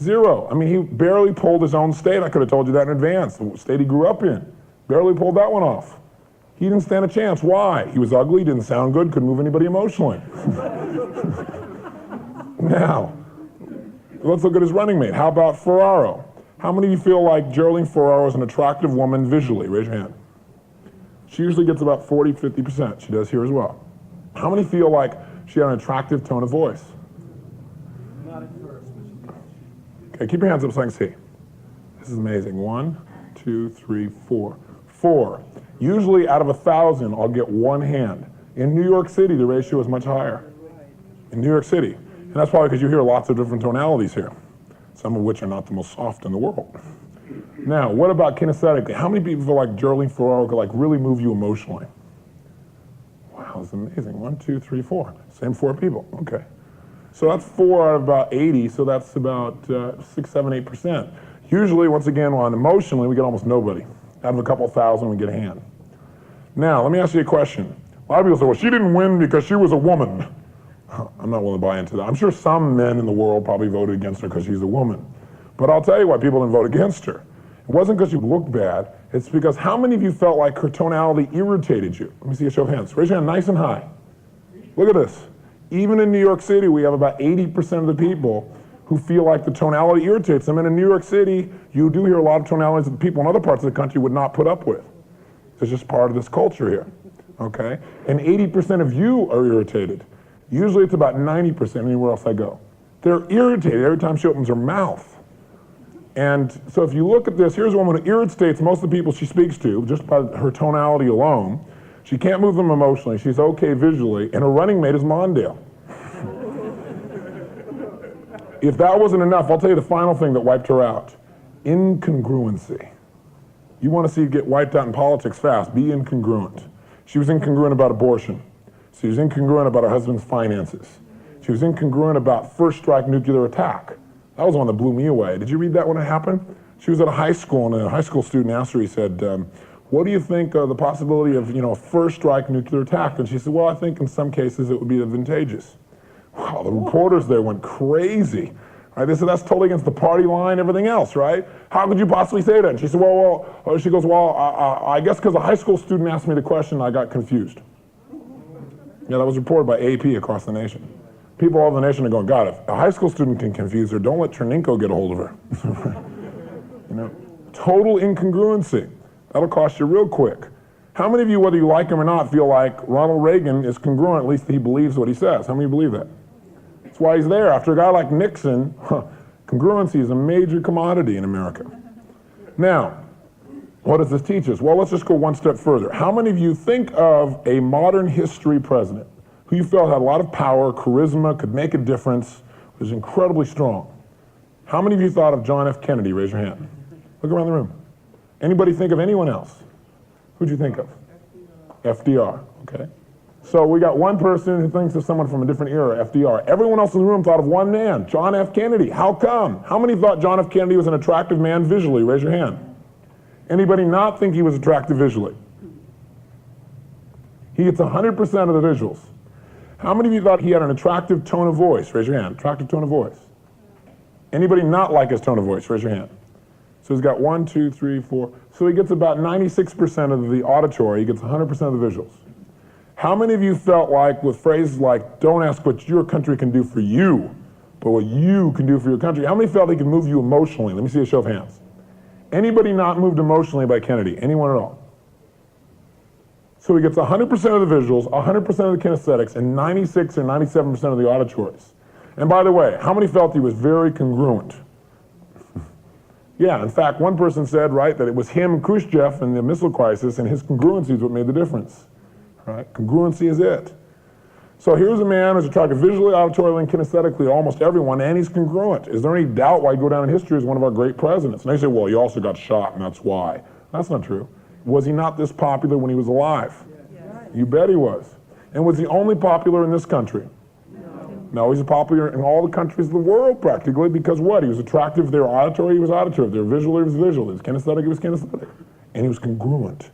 0. I mean, he barely pulled his own state. I could have told you that in advance. The state he grew up in. Barely pulled that one off. He didn't stand a chance. Why? He was ugly, didn't sound good, couldn't move anybody emotionally. Now, let's look at his running mate. How about Ferraro? How many of you feel like Geraldine Ferraro is an attractive woman visually? Raise your hand. She usually gets about 40, 50%. She does here as well. How many feel like she had an attractive tone of voice? Not at first. Okay, keep your hands up so I can see. This is amazing. 1, 2, 3, 4. 4. Usually out of 1,000, I'll get one hand. In New York City, the ratio is much higher. In New York City. And that's probably because you hear lots of different tonalities here, some of which are not the most soft in the world. Now, what about kinesthetically? How many people feel like Geraldine Ferraro could like really move you emotionally? Wow, that's amazing. 1, 2, 3, 4. Same 4 people. Okay. So that's 4 out of about 80, so that's about 6, 7, 8%. Usually, once again, on emotionally, we get almost nobody. Out of a couple thousand, we get a hand. Now, let me ask you a question. A lot of people say, well, she didn't win because she was a woman. I'm not willing to buy into that. I'm sure some men in the world probably voted against her because she's a woman. But I'll tell you why people didn't vote against her. It wasn't because she looked bad. It's because how many of you felt like her tonality irritated you? Let me see a show of hands. Raise your hand nice and high. Look at this. Even in New York City, we have about 80% of the people who feel like the tonality irritates them. And in New York City, you do hear a lot of tonalities that people in other parts of the country would not put up with. It's just part of this culture here, okay? And 80% of you are irritated. Usually it's about 90% anywhere else I go. They're irritated every time she opens her mouth. And so if you look at this, here's a woman who irritates most of the people she speaks to just by her tonality alone. She can't move them emotionally. She's okay visually. And her running mate is Mondale. If that wasn't enough, I'll tell you the final thing that wiped her out. Incongruency. You want to see it get wiped out in politics fast, be incongruent. She was incongruent about abortion. She was incongruent about her husband's finances. She was incongruent about first strike nuclear attack. That was the one that blew me away. Did you read that when it happened? She was at a high school, and a high school student asked her, he said, what do you think of the possibility of, a first strike nuclear attack? And she said, well, I think in some cases it would be advantageous. Wow, the reporters there went crazy. Right? They said, that's totally against the party line, everything else, right? How could you possibly say that? And she said, I guess because a high school student asked me the question, I got confused. Yeah, that was reported by AP across the nation. People all over the nation are going, God, if a high school student can confuse her, don't let Chernenko get a hold of her. Total incongruency. That'll cost you real quick. How many of you, whether you like him or not, feel like Ronald Reagan is congruent, at least he believes what he says? How many of you believe that? That's why he's there. After a guy like Nixon, Congruency is a major commodity in America. Now, what does this teach us? Well, let's just go one step further. How many of you think of a modern history president who you felt had a lot of power, charisma, could make a difference, was incredibly strong? How many of you thought of John F. Kennedy? Raise your hand. Look around the room. Anybody think of anyone else? Who'd you think of? FDR, okay. So we got one person who thinks of someone from a different era, FDR. Everyone else in the room thought of one man, John F. Kennedy. How come? How many thought John F. Kennedy was an attractive man visually? Raise your hand. Anybody not think he was attractive visually? He gets 100% of the visuals. How many of you thought he had an attractive tone of voice? Raise your hand. Attractive tone of voice. Anybody not like his tone of voice? Raise your hand. So he's got 1, 2, 3, 4. So he gets about 96% of the auditory. He gets 100% of the visuals. How many of you felt like with phrases like, don't ask what your country can do for you, but what you can do for your country? How many felt he could move you emotionally? Let me see a show of hands. Anybody not moved emotionally by Kennedy? Anyone at all? So he gets 100% of the visuals, 100% of the kinesthetics, and 96 or 97% of the auditories. And by the way, how many felt he was very congruent? Yeah, in fact, one person said, right, that it was him, Khrushchev, in the missile crisis, and his congruency is what made the difference. Right? Congruency is it. So here's a man who's attracted visually, auditorily, and kinesthetically almost everyone, and he's congruent. Is there any doubt why he'd go down in history as one of our great presidents? And they say, well, he also got shot, and that's why. That's not true. Was he not this popular when he was alive? Yes. You bet he was. And was he only popular in this country? No, he's popular in all the countries of the world practically, because what? He was attractive, they were auditory, he was auditory. If they were visual, he was visual. He was kinesthetic, he was kinesthetic. And he was congruent.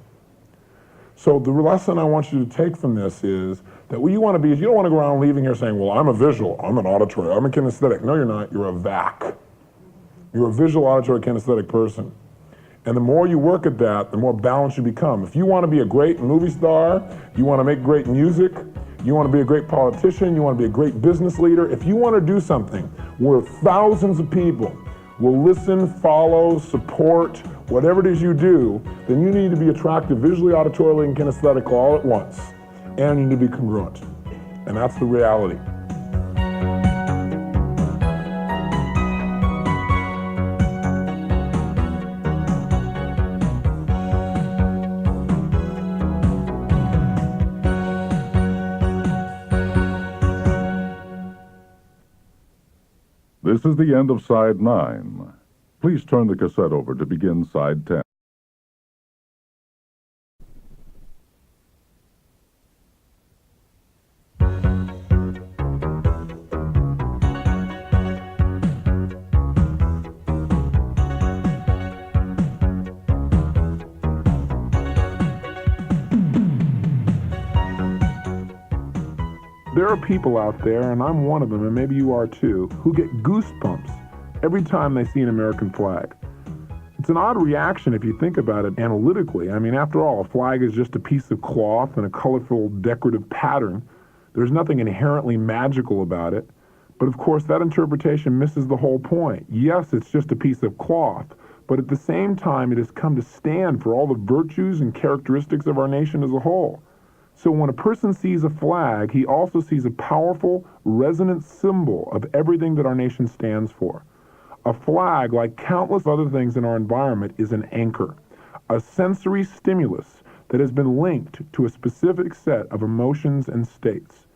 So the lesson I want you to take from this is that what you want to be is you don't want to go around leaving here saying, well, I'm a visual, I'm an auditory, I'm a kinesthetic. No, you're not. You're a VAC. You're a visual, auditory, kinesthetic person. And the more you work at that, the more balanced you become. If you want to be a great movie star, you want to make great music, you want to be a great politician, you want to be a great business leader, if you want to do something where thousands of people will listen, follow, support, whatever it is you do, then you need to be attractive visually, auditorily, and kinesthetic all at once. And you need to be congruent. And that's the reality. This is the end of Side 9. Please turn the cassette over to begin Side 10. There are people out there, and I'm one of them, and maybe you are too, who get goosebumps every time they see an American flag. It's an odd reaction if you think about it analytically. I mean, after all, a flag is just a piece of cloth and a colorful decorative pattern. There's nothing inherently magical about it. But of course, that interpretation misses the whole point. Yes, it's just a piece of cloth, but at the same time, it has come to stand for all the virtues and characteristics of our nation as a whole. So when a person sees a flag, he also sees a powerful, resonant symbol of everything that our nation stands for. A flag, like countless other things in our environment, is an anchor, a sensory stimulus that has been linked to a specific set of emotions and states.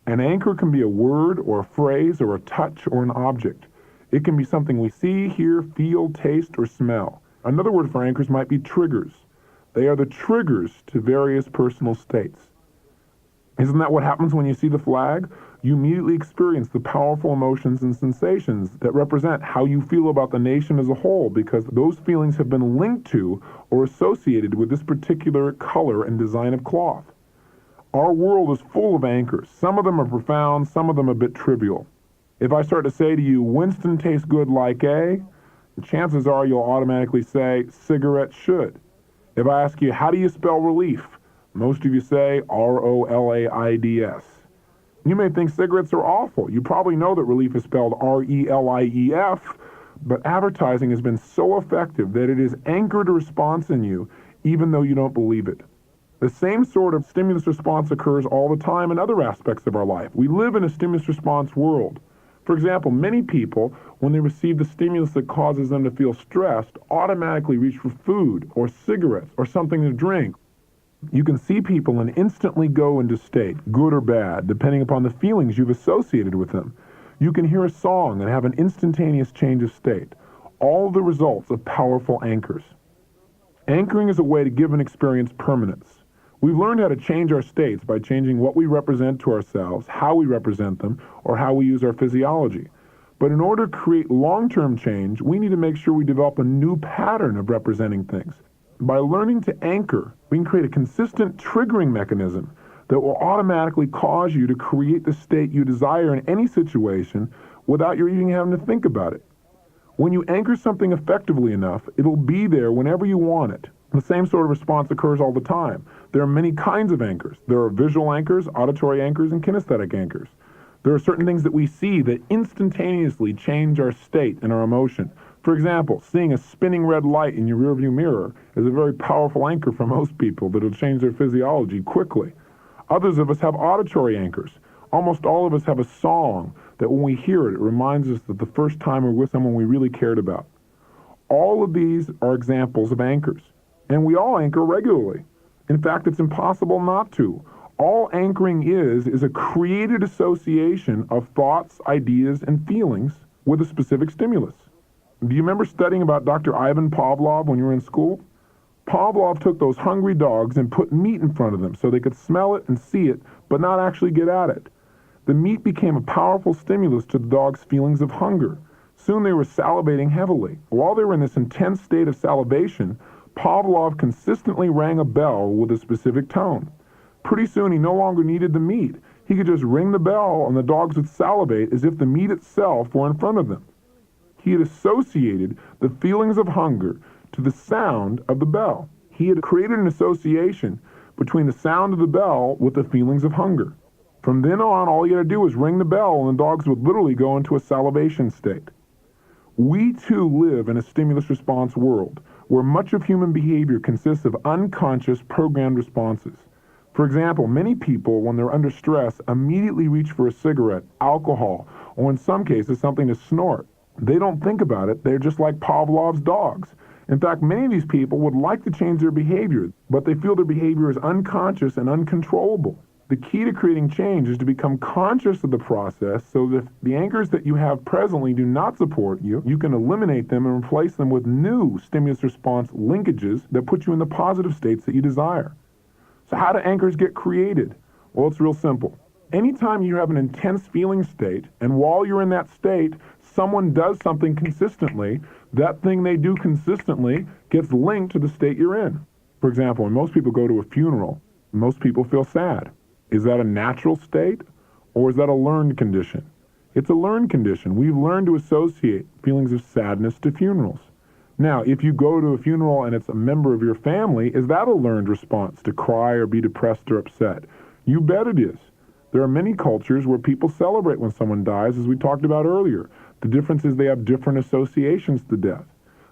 An anchor can be a word or a phrase or a touch or an object. It can be something we see, hear, feel, taste, or smell. Another word for anchors might be triggers. They are the triggers to various personal states. Isn't that what happens when you see the flag? You immediately experience the powerful emotions and sensations that represent how you feel about the nation as a whole, because those feelings have been linked to or associated with this particular color and design of cloth. Our world is full of anchors. Some of them are profound, some of them a bit trivial. If I start to say to you, Winston tastes good like a, the chances are you'll automatically say, cigarette should. If I ask you, how do you spell relief? Most of you say R-O-L-A-I-D-S. You may think cigarettes are awful. You probably know that relief is spelled R-E-L-I-E-F, but advertising has been so effective that it has anchored a response in you, even though you don't believe it. The same sort of stimulus response occurs all the time in other aspects of our life. We live in a stimulus response world. For example, many people, when they receive the stimulus that causes them to feel stressed, automatically reach for food or cigarettes or something to drink. You can see people and instantly go into state, good or bad, depending upon the feelings you've associated with them. You can hear a song and have an instantaneous change of state. All the results of powerful anchors. Anchoring is a way to give an experience permanence. We've learned how to change our states by changing what we represent to ourselves, how we represent them, or how we use our physiology. But in order to create long-term change, we need to make sure we develop a new pattern of representing things. By learning to anchor, we can create a consistent triggering mechanism that will automatically cause you to create the state you desire in any situation without you even having to think about it. When you anchor something effectively enough, it'll be there whenever you want it. The same sort of response occurs all the time. There are many kinds of anchors. There are visual anchors, auditory anchors, and kinesthetic anchors. There are certain things that we see that instantaneously change our state and our emotion. For example, seeing a spinning red light in your rearview mirror is a very powerful anchor for most people that will change their physiology quickly. Others of us have auditory anchors. Almost all of us have a song that when we hear it, it reminds us that the first time we're with someone we really cared about. All of these are examples of anchors, and we all anchor regularly. In fact, it's impossible not to. All anchoring is a created association of thoughts, ideas, and feelings with a specific stimulus. Do you remember studying about Dr. Ivan Pavlov when you were in school? Pavlov took those hungry dogs and put meat in front of them so they could smell it and see it, but not actually get at it. The meat became a powerful stimulus to the dogs' feelings of hunger. Soon they were salivating heavily. While they were in this intense state of salivation, Pavlov consistently rang a bell with a specific tone. Pretty soon he no longer needed the meat. He could just ring the bell and the dogs would salivate as if the meat itself were in front of them. He had associated the feelings of hunger to the sound of the bell. He had created an association between the sound of the bell with the feelings of hunger. From then on, all he had to do was ring the bell and the dogs would literally go into a salivation state. We too live in a stimulus-response world where much of human behavior consists of unconscious programmed responses. For example, many people, when they're under stress, immediately reach for a cigarette, alcohol, or in some cases, something to snort. They don't think about it. They're just like Pavlov's dogs. In fact, many of these people would like to change their behavior, but they feel their behavior is unconscious and uncontrollable. The key to creating change is to become conscious of the process so that if the anchors that you have presently do not support you, you can eliminate them and replace them with new stimulus-response linkages that put you in the positive states that you desire. So how do anchors get created? Well, it's real simple. Anytime you have an intense feeling state, and while you're in that state, someone does something consistently, that thing they do consistently gets linked to the state you're in. For example, when most people go to a funeral, most people feel sad. Is that a natural state, or is that a learned condition? It's a learned condition. We've learned to associate feelings of sadness to funerals. Now, if you go to a funeral and it's a member of your family, is that a learned response to cry or be depressed or upset? You bet it is. There are many cultures where people celebrate when someone dies, as we talked about earlier. The difference is they have different associations to death.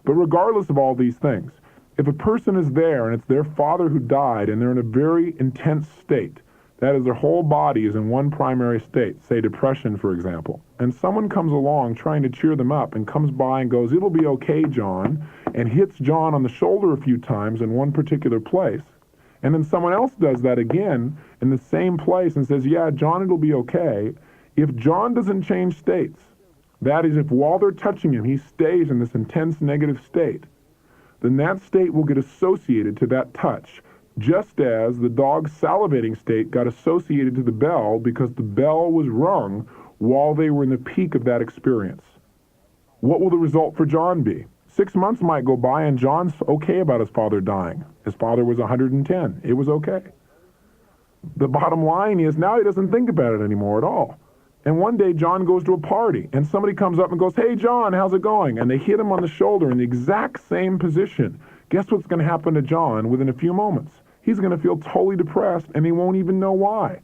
But regardless of all these things, if a person is there and it's their father who died and they're in a very intense state, that is, their whole body is in one primary state, say depression, for example, and someone comes along trying to cheer them up and comes by and goes, "It'll be okay, John," and hits John on the shoulder a few times in one particular place, and then someone else does that again in the same place and says, "Yeah, John, it'll be okay," if John doesn't change states, that is, if while they're touching him, he stays in this intense negative state, then that state will get associated to that touch, just as the dog's salivating state got associated to the bell because the bell was rung while they were in the peak of that experience. What will the result for John be? 6 months might go by and John's okay about his father dying. His father was 110. It was okay. The bottom line is now he doesn't think about it anymore at all. And one day John goes to a party and somebody comes up and goes, "Hey John, how's it going?" And they hit him on the shoulder in the exact same position. Guess what's going to happen to John within a few moments? He's going to feel totally depressed and he won't even know why.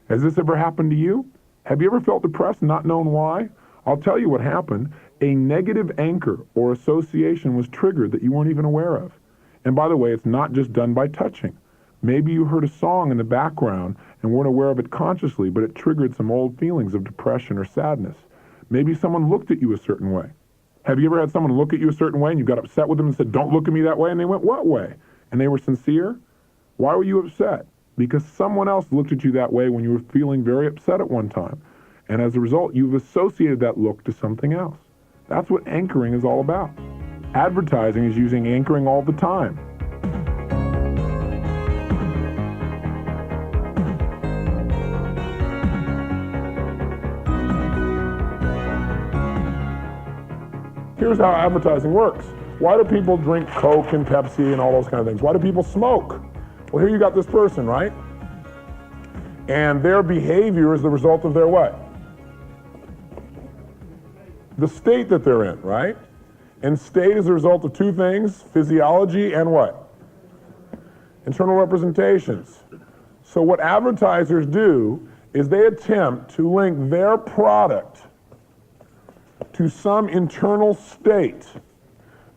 Has this ever happened to you? Have you ever felt depressed and not known why? I'll tell you what happened. A negative anchor or association was triggered that you weren't even aware of. And by the way, it's not just done by touching. Maybe you heard a song in the background and weren't aware of it consciously, but it triggered some old feelings of depression or sadness. Maybe someone looked at you a certain way. Have you ever had someone look at you a certain way and you got upset with them and said, don't look at me that way? And they went, what way? And they were sincere? Why were you upset? Because someone else looked at you that way when you were feeling very upset at one time. And as a result, you've associated that look to something else. That's what anchoring is all about. Advertising is using anchoring all the time. Here's how advertising works. Why do people drink Coke and Pepsi and all those kind of things? Why do people smoke? Well, here you got this person, right? And their behavior is the result of their what? The state that they're in, right? And state is the result of two things, physiology and what? Internal representations. So what advertisers do is they attempt to link their product to some internal state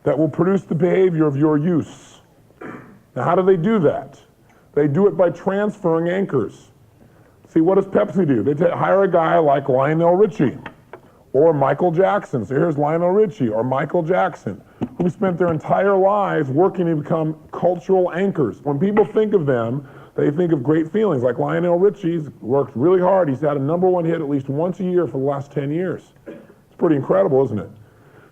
that will produce the behavior of your use. Now, how do they do that? They do it by transferring anchors. See, what does Pepsi do? They hire a guy like Lionel Richie or Michael Jackson. So here's Lionel Richie or Michael Jackson, who spent their entire lives working to become cultural anchors. When people think of them, they think of great feelings. Like Lionel Richie's worked really hard. He's had a #1 hit at least once a year for the last 10 years. It's pretty incredible, isn't it?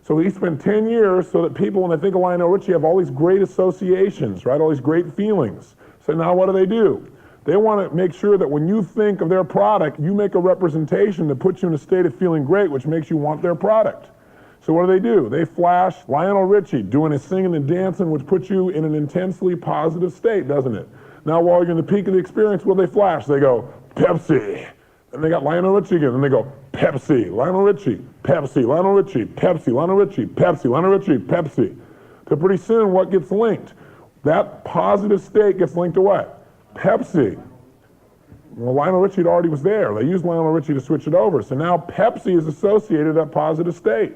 So he spent 10 years so that people, when they think of Lionel Richie, have all these great associations, right? All these great feelings. So now what do? They want to make sure that when you think of their product, you make a representation that puts you in a state of feeling great, which makes you want their product. So what do? They flash Lionel Richie doing his singing and dancing, which puts you in an intensely positive state, doesn't it? Now while you're in the peak of the experience, what do they flash? They go, Pepsi. And they got Lionel Richie again, and they go, Pepsi, Lionel Richie, Pepsi, Lionel Richie, Pepsi, Lionel Richie, Pepsi, Lionel Richie, Pepsi. So pretty soon, what gets linked? That positive state gets linked to what? Pepsi. Well, Lionel Richie already was there. They used Lionel Richie to switch it over. So now Pepsi is associated with that positive state.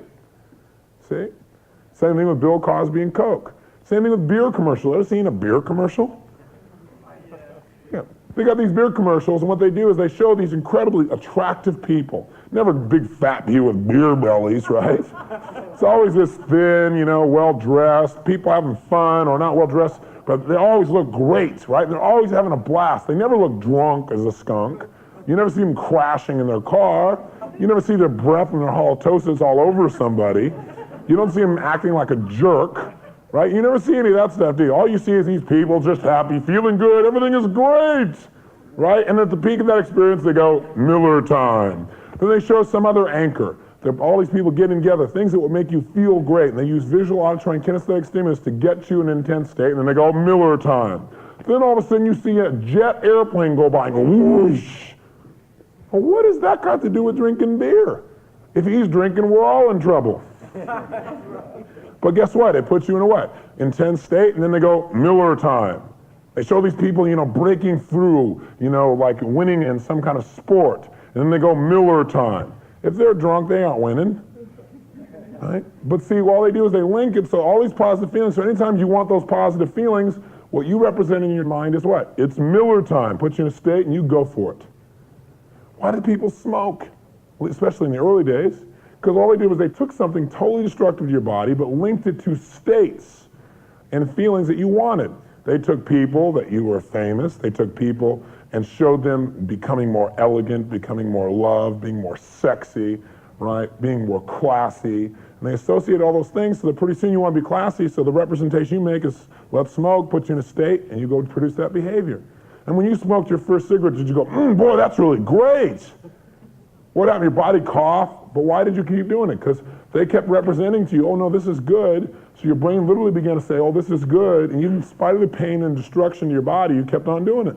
See? Same thing with Bill Cosby and Coke. Same thing with beer commercials. Ever seen a beer commercial? Yeah. They got these beer commercials, and what they do is they show these incredibly attractive people. Never big fat people with beer bellies, right? It's always this thin, well-dressed, people having fun or not well-dressed, but they always look great, right? They're always having a blast. They never look drunk as a skunk. You never see them crashing in their car. You never see their breath and their halitosis all over somebody. You don't see them acting like a jerk, right? You never see any of that stuff, do you? All you see is these people just happy, feeling good, everything is great, right? And at the peak of that experience, they go, Miller time. Then they show some other anchor. All these people getting together, things that will make you feel great. And they use visual, auditory, and kinesthetic stimulus to get you in an intense state. And then they go, Miller time. Then all of a sudden you see a jet airplane go by and go, whoosh. Well, what does that got to do with drinking beer? If he's drinking, we're all in trouble. But guess what? It puts you in a what? Intense state, and then they go, Miller time. They show these people, breaking through, like winning in some kind of sport. And then they go, Miller time. If they're drunk, they aren't winning. Right? But see, all they do is they link it, so all these positive feelings, so anytime you want those positive feelings, what you represent in your mind is what? It's Miller time. Puts you in a state and you go for it. Why do people smoke? Well, especially in the early days. Because all they did was they took something totally destructive to your body, but linked it to states and feelings that you wanted. They took people that you were famous. They took people and showed them becoming more elegant, becoming more loved, being more sexy, right? Being more classy. And they associate all those things so that pretty soon you want to be classy, so the representation you make is let's smoke, put you in a state, and you go produce that behavior. And when you smoked your first cigarette, did you go, boy, that's really great? What happened? Your body coughed, but why did you keep doing it? Because they kept representing to you, oh no, this is good. So your brain literally began to say, oh, this is good. And in spite of the pain and destruction to your body, you kept on doing it.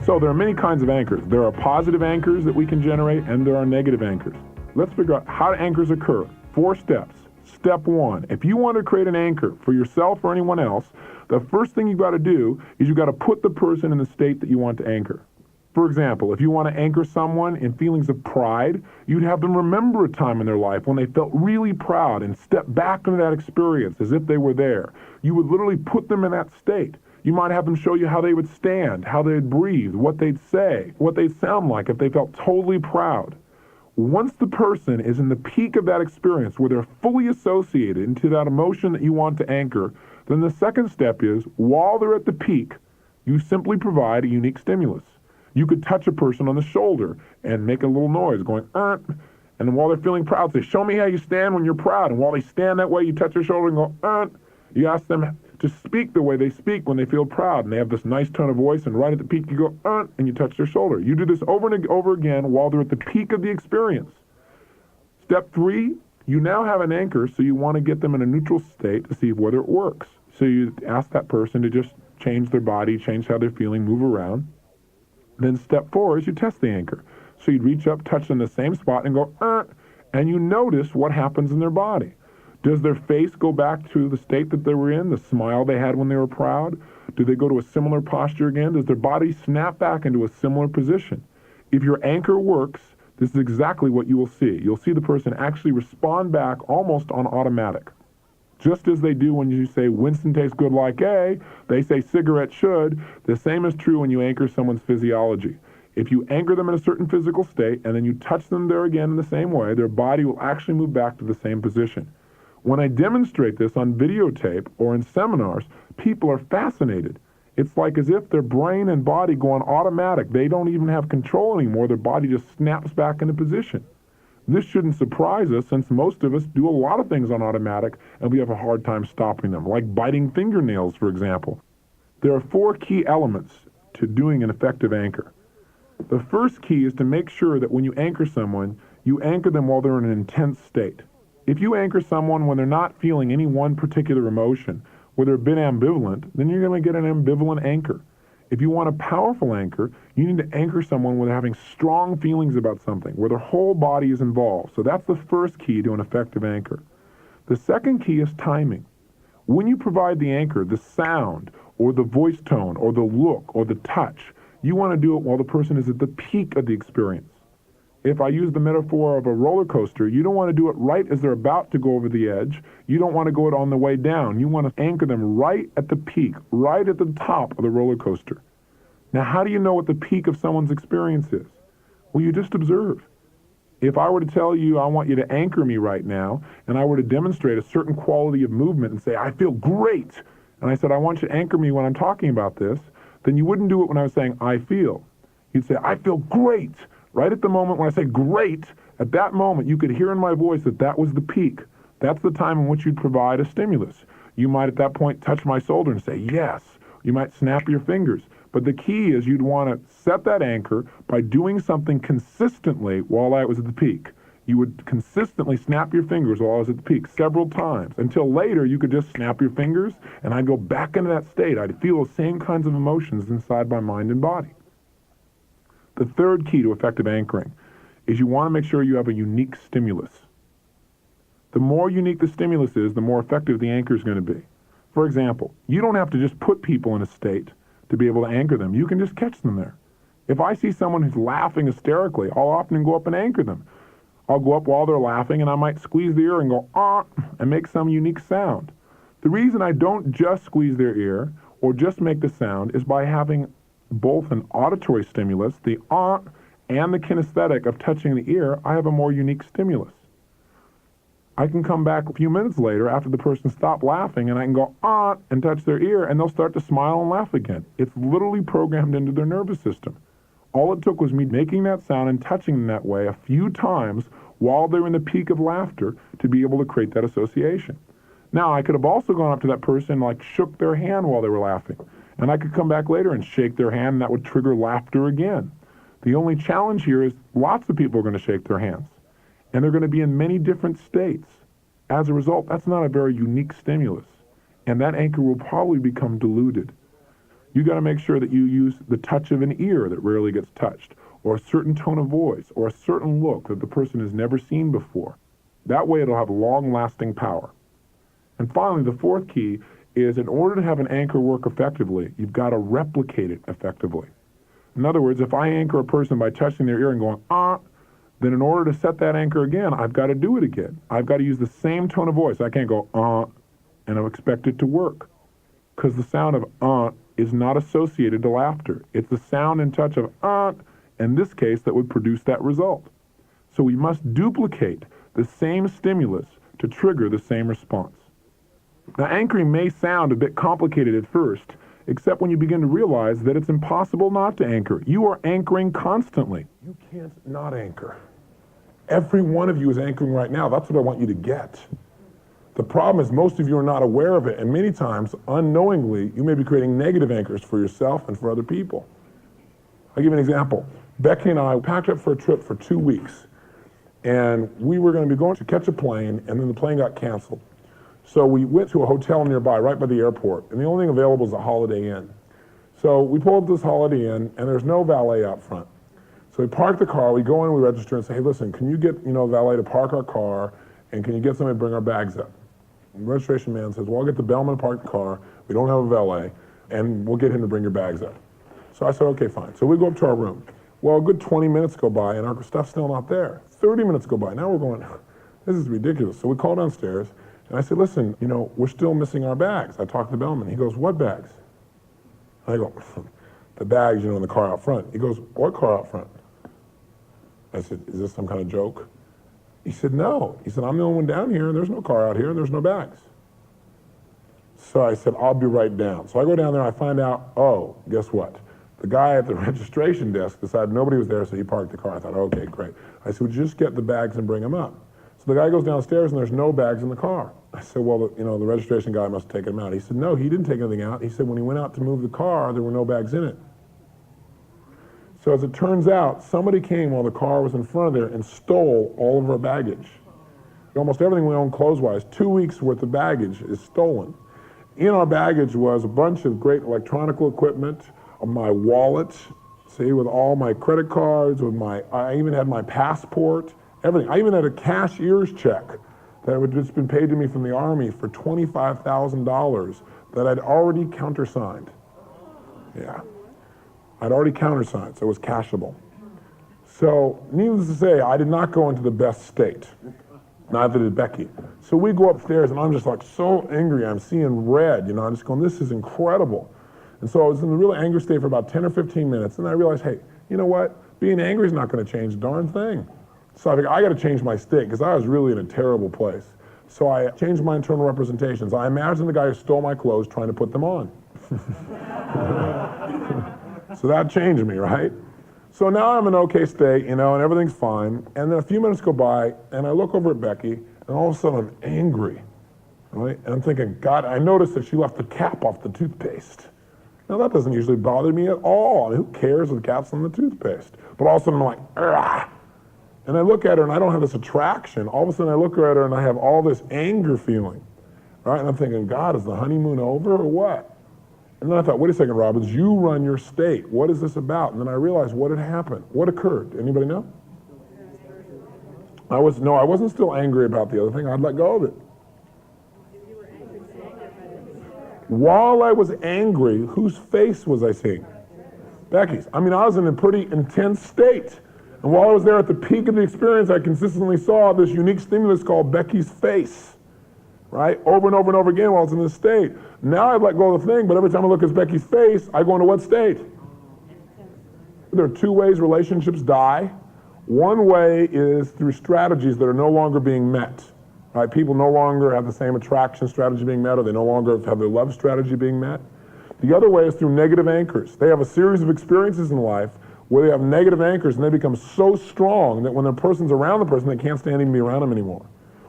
So there are many kinds of anchors. There are positive anchors that we can generate, and there are negative anchors. Let's figure out how anchors occur. 4 steps. Step 1, if you want to create an anchor for yourself or anyone else, the first thing you've got to do is you've got to put the person in the state that you want to anchor. For example, if you want to anchor someone in feelings of pride, you'd have them remember a time in their life when they felt really proud and step back into that experience as if they were there. You would literally put them in that state. You might have them show you how they would stand, how they'd breathe, what they'd say, what they'd sound like if they felt totally proud. Once the person is in the peak of that experience where they're fully associated into that emotion that you want to anchor, then the second step is, while they're at the peak, you simply provide a unique stimulus. You could touch a person on the shoulder and make a little noise going, and then while they're feeling proud, say, show me how you stand when you're proud. And while they stand that way, you touch their shoulder and go, You ask them to speak the way they speak when they feel proud. And they have this nice tone of voice, and right at the peak, you go, and you touch their shoulder. You do this over and over again while they're at the peak of the experience. Step 3, you now have an anchor, so you want to get them in a neutral state to see whether it works. So you ask that person to just change their body, change how they're feeling, move around. Then step 4 is you test the anchor. So you'd reach up, touch in the same spot, and go, and you notice what happens in their body. Does their face go back to the state that they were in, the smile they had when they were proud? Do they go to a similar posture again? Does their body snap back into a similar position? If your anchor works, this is exactly what you will see. You'll see the person actually respond back almost on automatic. Just as they do when you say Winston tastes good like A, they say cigarette should. The same is true when you anchor someone's physiology. If you anchor them in a certain physical state and then you touch them there again in the same way, their body will actually move back to the same position. When I demonstrate this on videotape or in seminars, people are fascinated. It's like as if their brain and body go on automatic. They don't even have control anymore. Their body just snaps back into position. This shouldn't surprise us, since most of us do a lot of things on automatic and we have a hard time stopping them, like biting fingernails, for example. There are 4 key elements to doing an effective anchor. The first key is to make sure that when you anchor someone, you anchor them while they're in an intense state. If you anchor someone when they're not feeling any one particular emotion, where they're a bit ambivalent, then you're going to get an ambivalent anchor. If you want a powerful anchor, you need to anchor someone when they're having strong feelings about something, where their whole body is involved. So that's the first key to an effective anchor. The second key is timing. When you provide the anchor, the sound, or the voice tone, or the look, or the touch, you want to do it while the person is at the peak of the experience. If I use the metaphor of a roller coaster, you don't want to do it right as they're about to go over the edge. You don't want to go it on the way down. You want to anchor them right at the peak, right at the top of the roller coaster. Now, how do you know what the peak of someone's experience is? Well, you just observe. If I were to tell you I want you to anchor me right now, and I were to demonstrate a certain quality of movement and say, I feel great, and I said, I want you to anchor me when I'm talking about this, then you wouldn't do it when I was saying, I feel. You'd say, I feel great. Right at the moment when I say great, at that moment you could hear in my voice that that was the peak. That's the time in which you'd provide a stimulus. You might at that point touch my shoulder and say yes. You might snap your fingers. But the key is you'd want to set that anchor by doing something consistently while I was at the peak. You would consistently snap your fingers while I was at the peak several times, until later you could just snap your fingers and I'd go back into that state. I'd feel the same kinds of emotions inside my mind and body. The third key to effective anchoring is you want to make sure you have a unique stimulus. The more unique the stimulus is, the more effective the anchor is going to be. For example, you don't have to just put people in a state to be able to anchor them. You can just catch them there. If I see someone who's laughing hysterically, I'll often go up and anchor them. I'll go up while they're laughing and I might squeeze the ear and go, and make some unique sound. The reason I don't just squeeze their ear or just make the sound is by having both an auditory stimulus, the and the kinesthetic of touching the ear, I have a more unique stimulus. I can come back a few minutes later after the person stopped laughing and I can go and touch their ear and they'll start to smile and laugh again. It's literally programmed into their nervous system. All it took was me making that sound and touching them that way a few times while they're in the peak of laughter to be able to create that association. Now, I could have also gone up to that person and shook their hand while they were laughing. And I could come back later and shake their hand and that would trigger laughter again. The only challenge here is lots of people are going to shake their hands. And they're going to be in many different states. As a result, that's not a very unique stimulus. And that anchor will probably become diluted. You got to make sure that you use the touch of an ear that rarely gets touched, or a certain tone of voice, or a certain look that the person has never seen before. That way it'll have long-lasting power. And finally, the fourth key is in order to have an anchor work effectively, you've got to replicate it effectively. In other words, if I anchor a person by touching their ear and going, then in order to set that anchor again, I've got to do it again. I've got to use the same tone of voice. I can't go, and I expect it to work. Because the sound of, is not associated to laughter. It's the sound and touch of, in this case, that would produce that result. So we must duplicate the same stimulus to trigger the same response. Now, anchoring may sound a bit complicated at first, except when you begin to realize that it's impossible not to anchor. You are anchoring constantly. You can't not anchor. Every one of you is anchoring right now. That's what I want you to get. The problem is most of you are not aware of it, and many times, unknowingly, you may be creating negative anchors for yourself and for other people. I'll give you an example. Becky and I packed up for a trip for 2 weeks, and we were going to be going to catch a plane, and then the plane got canceled. So we went to a hotel nearby, right by the airport, and the only thing available is a Holiday Inn. So we pull up this Holiday Inn, and there's no valet out front. So we park the car, we go in, we register, and say, hey, listen, can you get, valet to park our car, and can you get somebody to bring our bags up? And the registration man says, well, I'll get the bellman to park the car, we don't have a valet, and we'll get him to bring your bags up. So I said, okay, fine. So we go up to our room. Well, a good 20 minutes go by, and our stuff's still not there. 30 minutes go by. Now we're going, this is ridiculous. So we call downstairs, and I said, listen, we're still missing our bags. I talked to the bellman. He goes, what bags? And I go, the bags, in the car out front. He goes, what car out front? I said, is this some kind of joke? He said, no. He said, I'm the only one down here, and there's no car out here, and there's no bags. So I said, I'll be right down. So I go down there, I find out, guess what? The guy at the registration desk decided nobody was there, so he parked the car. I thought, okay, great. I said, would you just get the bags and bring them up? So the guy goes downstairs, and there's no bags in the car. I said, well, the registration guy must have taken them out. He said, no, he didn't take anything out. He said, when he went out to move the car, there were no bags in it. So as it turns out, somebody came while the car was in front of there and stole all of our baggage. Almost everything we own clothes-wise, 2 weeks worth of baggage is stolen. In our baggage was a bunch of great electronical equipment, my wallet, with all my credit cards, I even had my passport, everything. I even had a cashier's check that had just been paid to me from the Army for $25,000 that I'd already countersigned. Yeah. I'd already countersigned, so it was cashable. So, needless to say, I did not go into the best state. Neither did Becky. So we go upstairs, and I'm just so angry. I'm seeing red, I'm just going, this is incredible. And so I was in a really angry state for about 10 or 15 minutes, and I realized, hey, you know what? Being angry is not going to change a darn thing. So I figured, I got to change my state, because I was really in a terrible place. So I changed my internal representations. I imagined the guy who stole my clothes trying to put them on. So that changed me, right? So now I'm in an okay state, and everything's fine. And then a few minutes go by, and I look over at Becky, and all of a sudden I'm angry, right? And I'm thinking, God, I noticed that she left the cap off the toothpaste. Now that doesn't usually bother me at all. Who cares if the cap's on the toothpaste? But all of a sudden I'm like, ah! And I look at her, and I don't have this attraction. All of a sudden I look at her, and I have all this anger feeling, right? And I'm thinking, God, is the honeymoon over or what? And then I thought, wait a second, Robbins, you run your state. What is this about? And then I realized what had happened. What occurred? Anybody know? I wasn't still angry about the other thing. I'd let go of it. While I was angry, whose face was I seeing? Becky's. I was in a pretty intense state. And while I was there at the peak of the experience, I consistently saw this unique stimulus called Becky's face. Right? Over and over and over again while I was in this state. Now I've let go of the thing, but every time I look at Becky's face, I go into what state? There are two ways relationships die. One way is through strategies that are no longer being met. Right? People no longer have the same attraction strategy being met, or they no longer have their love strategy being met. The other way is through negative anchors. They have a series of experiences in life where they have negative anchors, and they become so strong that when the person's around the person, they can't stand even be around them anymore.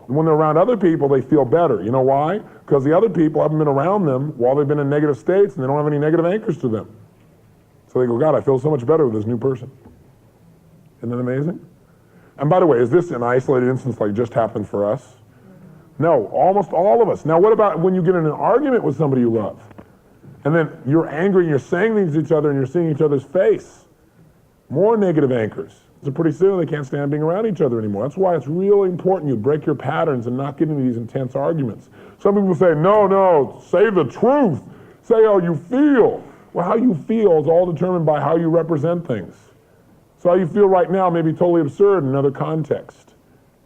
And when they're around other people, they feel better. You know why? Because the other people haven't been around them while they've been in negative states, and they don't have any negative anchors to them. So they go, God, I feel so much better with this new person. Isn't that amazing? And by the way, is this an isolated instance like just happened for us? No, almost all of us. Now what about when you get in an argument with somebody you love? And then you're angry and you're saying things to each other and you're seeing each other's face. More negative anchors. So pretty soon they can't stand being around each other anymore. That's why it's really important you break your patterns and not get into these intense arguments. Some people say, no, say the truth. Say how you feel. Well, how you feel is all determined by how you represent things. So how you feel right now may be totally absurd in another context.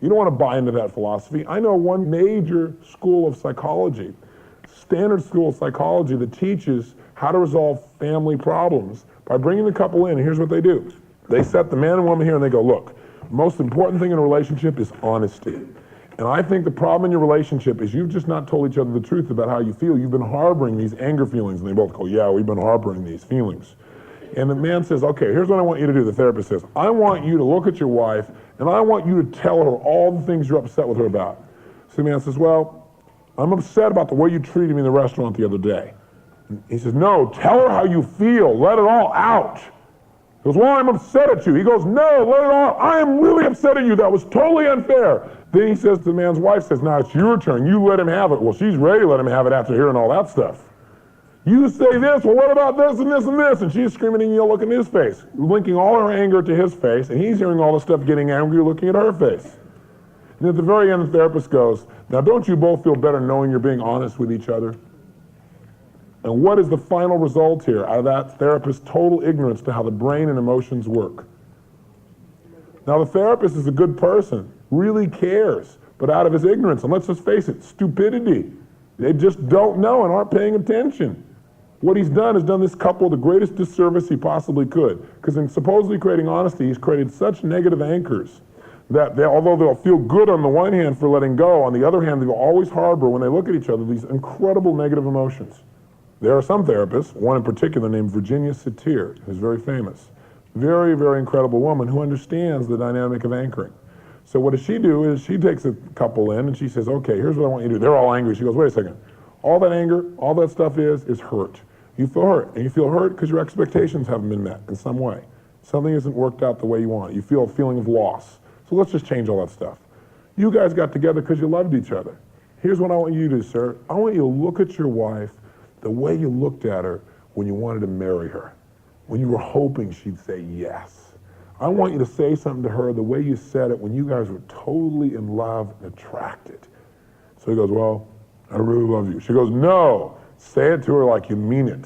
You don't want to buy into that philosophy. I know one major school of psychology, standard school of psychology, that teaches how to resolve family problems by bringing the couple in, and here's what they do. They set the man and woman here and they go, look, the most important thing in a relationship is honesty. And I think the problem in your relationship is you've just not told each other the truth about how you feel. You've been harboring these anger feelings. And they both go, yeah, we've been harboring these feelings. And the man says, okay, here's what I want you to do. The therapist says, I want you to look at your wife and I want you to tell her all the things you're upset with her about. So the man says, well, I'm upset about the way you treated me in the restaurant the other day. And he says, no, tell her how you feel. Let it all out. He goes, well, I'm upset at you. He goes, no, let it all. I am really upset at you. That was totally unfair. Then he says to the man's wife, says, now it's your turn. You let him have it. Well, she's ready to let him have it after hearing all that stuff. You say this, well, what about this and this and this? And she's screaming and you look in his face, linking all her anger to his face, and he's hearing all the stuff getting angry, looking at her face. And at the very end, the therapist goes, now don't you both feel better knowing you're being honest with each other? And what is the final result here out of that therapist's total ignorance to how the brain and emotions work? Now, the therapist is a good person, really cares, but out of his ignorance, and let's just face it, stupidity. They just don't know and aren't paying attention. What he's done is done this couple the greatest disservice he possibly could, because in supposedly creating honesty, he's created such negative anchors that although they'll feel good on the one hand for letting go, on the other hand, they'll always harbor, when they look at each other, these incredible negative emotions. There are some therapists, one in particular named Virginia Satir, who's very famous. Very, very incredible woman who understands the dynamic of anchoring. So what does she do is she takes a couple in and she says, okay, here's what I want you to do. They're all angry. She goes, wait a second. All that anger, all that stuff is hurt. You feel hurt, and you feel hurt because your expectations haven't been met in some way. Something isn't worked out the way you want. You feel a feeling of loss. So let's just change all that stuff. You guys got together because you loved each other. Here's what I want you to do, sir. I want you to look at your wife the way you looked at her when you wanted to marry her, when you were hoping she'd say yes. I want you to say something to her the way you said it when you guys were totally in love and attracted. So he goes, well, I really love you. She goes, no, say it to her like you mean it.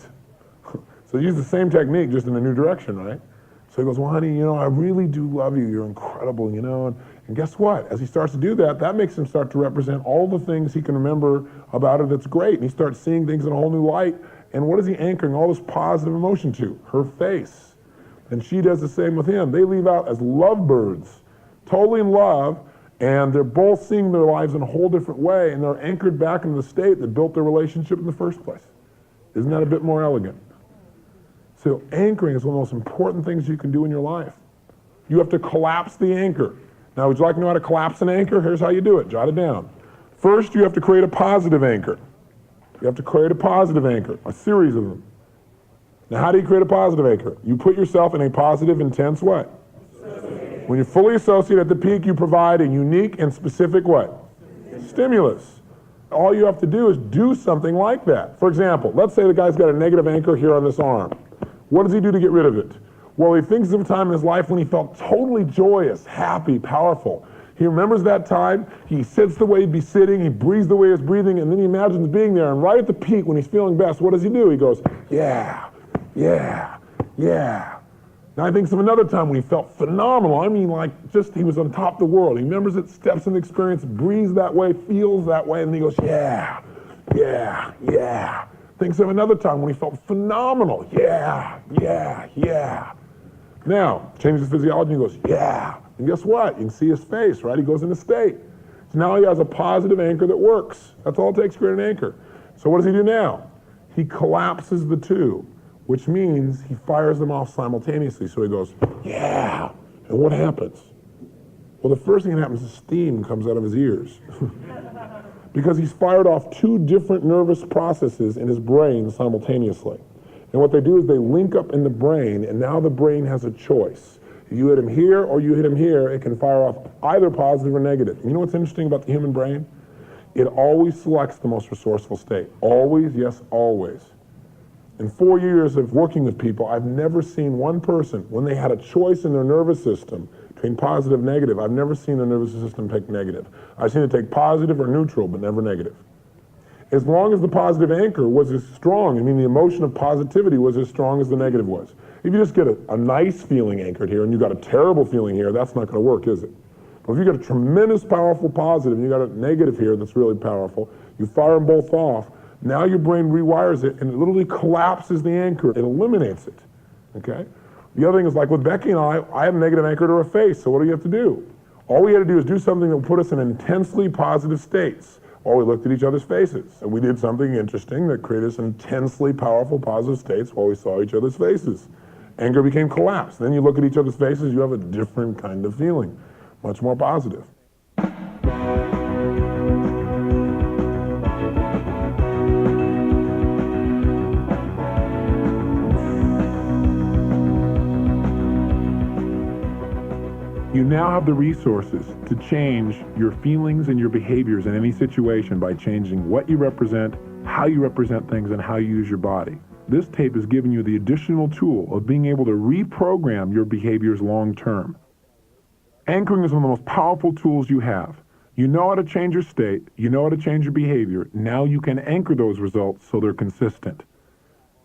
So use the same technique, just in a new direction, right? So he goes, well, honey, I really do love you. You're incredible, And guess what? As he starts to do that, that makes him start to represent all the things he can remember about her that's great. And he starts seeing things in a whole new light. And what is he anchoring all this positive emotion to? Her face. And she does the same with him. They leave out as lovebirds, totally in love, and they're both seeing their lives in a whole different way, and they're anchored back into the state that built their relationship in the first place. Isn't that a bit more elegant? So anchoring is one of the most important things you can do in your life. You have to collapse the anchor. Now, would you like to know how to collapse an anchor? Here's how you do it. Jot it down. First, you have to create a positive anchor. You have to create a positive anchor, a series of them. Now, how do you create a positive anchor? You put yourself in a positive, intense what? When you're fully associated at the peak, you provide a unique and specific what? Stimulus. All you have to do is do something like that. For example, let's say the guy's got a negative anchor here on this arm. What does he do to get rid of it? Well, he thinks of a time in his life when he felt totally joyous, happy, powerful. He remembers that time. He sits the way he'd be sitting. He breathes the way he's breathing. And then he imagines being there. And right at the peak, when he's feeling best, what does he do? He goes, yeah, yeah, yeah. Now he thinks of another time when he felt phenomenal. I mean, like just he was on top of the world. He remembers it, steps in the experience, breathes that way, feels that way. And then he goes, yeah, yeah, yeah. Thinks of another time when he felt phenomenal. Yeah, yeah, yeah. Now, changes his physiology and he goes, yeah. And guess what? You can see his face, right? He goes into state. So now he has a positive anchor that works. That's all it takes to create an anchor. So what does he do now? He collapses the two, which means he fires them off simultaneously. So he goes, yeah. And what happens? Well, the first thing that happens is steam comes out of his ears. Because he's fired off two different nervous processes in his brain simultaneously. And what they do is they link up in the brain, and now the brain has a choice. If you hit him here or you hit him here, it can fire off either positive or negative. You know what's interesting about the human brain? It always selects the most resourceful state. Always, yes, always. In 4 years of working with people, I've never seen one person, when they had a choice in their nervous system between positive and negative, I've never seen their nervous system take negative. I've seen it take positive or neutral, but never negative. as long as the positive anchor was as strong, I mean the emotion of positivity was as strong as the negative was. If you just get a nice feeling anchored here and you got a terrible feeling here, that's not going to work, is it? But if you got a tremendous powerful positive and you got a negative here that's really powerful, you fire them both off, now your brain rewires it and it literally collapses the anchor. It eliminates it, okay? The other thing is, like with Becky and I have a negative anchor to our face, so what do you have to do? All we had to do is do something that would put us in intensely positive states. Or we looked at each other's faces, and we did something interesting that created us intensely powerful positive states while we saw each other's faces. Anger became collapse. Then you look at each other's faces, you have a different kind of feeling, much more positive. You now have the resources to change your feelings and your behaviors in any situation by changing what you represent, how you represent things, and how you use your body. This tape is giving you the additional tool of being able to reprogram your behaviors long term. Anchoring is one of the most powerful tools you have. You know how to change your state, you know how to change your behavior. Now you can anchor those results so they're consistent.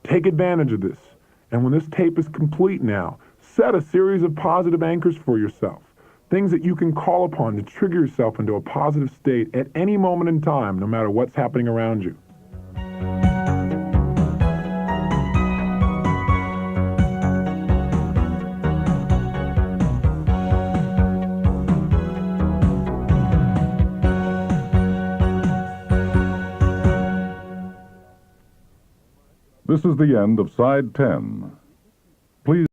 Take advantage of this. And when this tape is complete now, set a series of positive anchors for yourself. Things that you can call upon to trigger yourself into a positive state at any moment in time, no matter what's happening around you. This is the end of Side 10. Please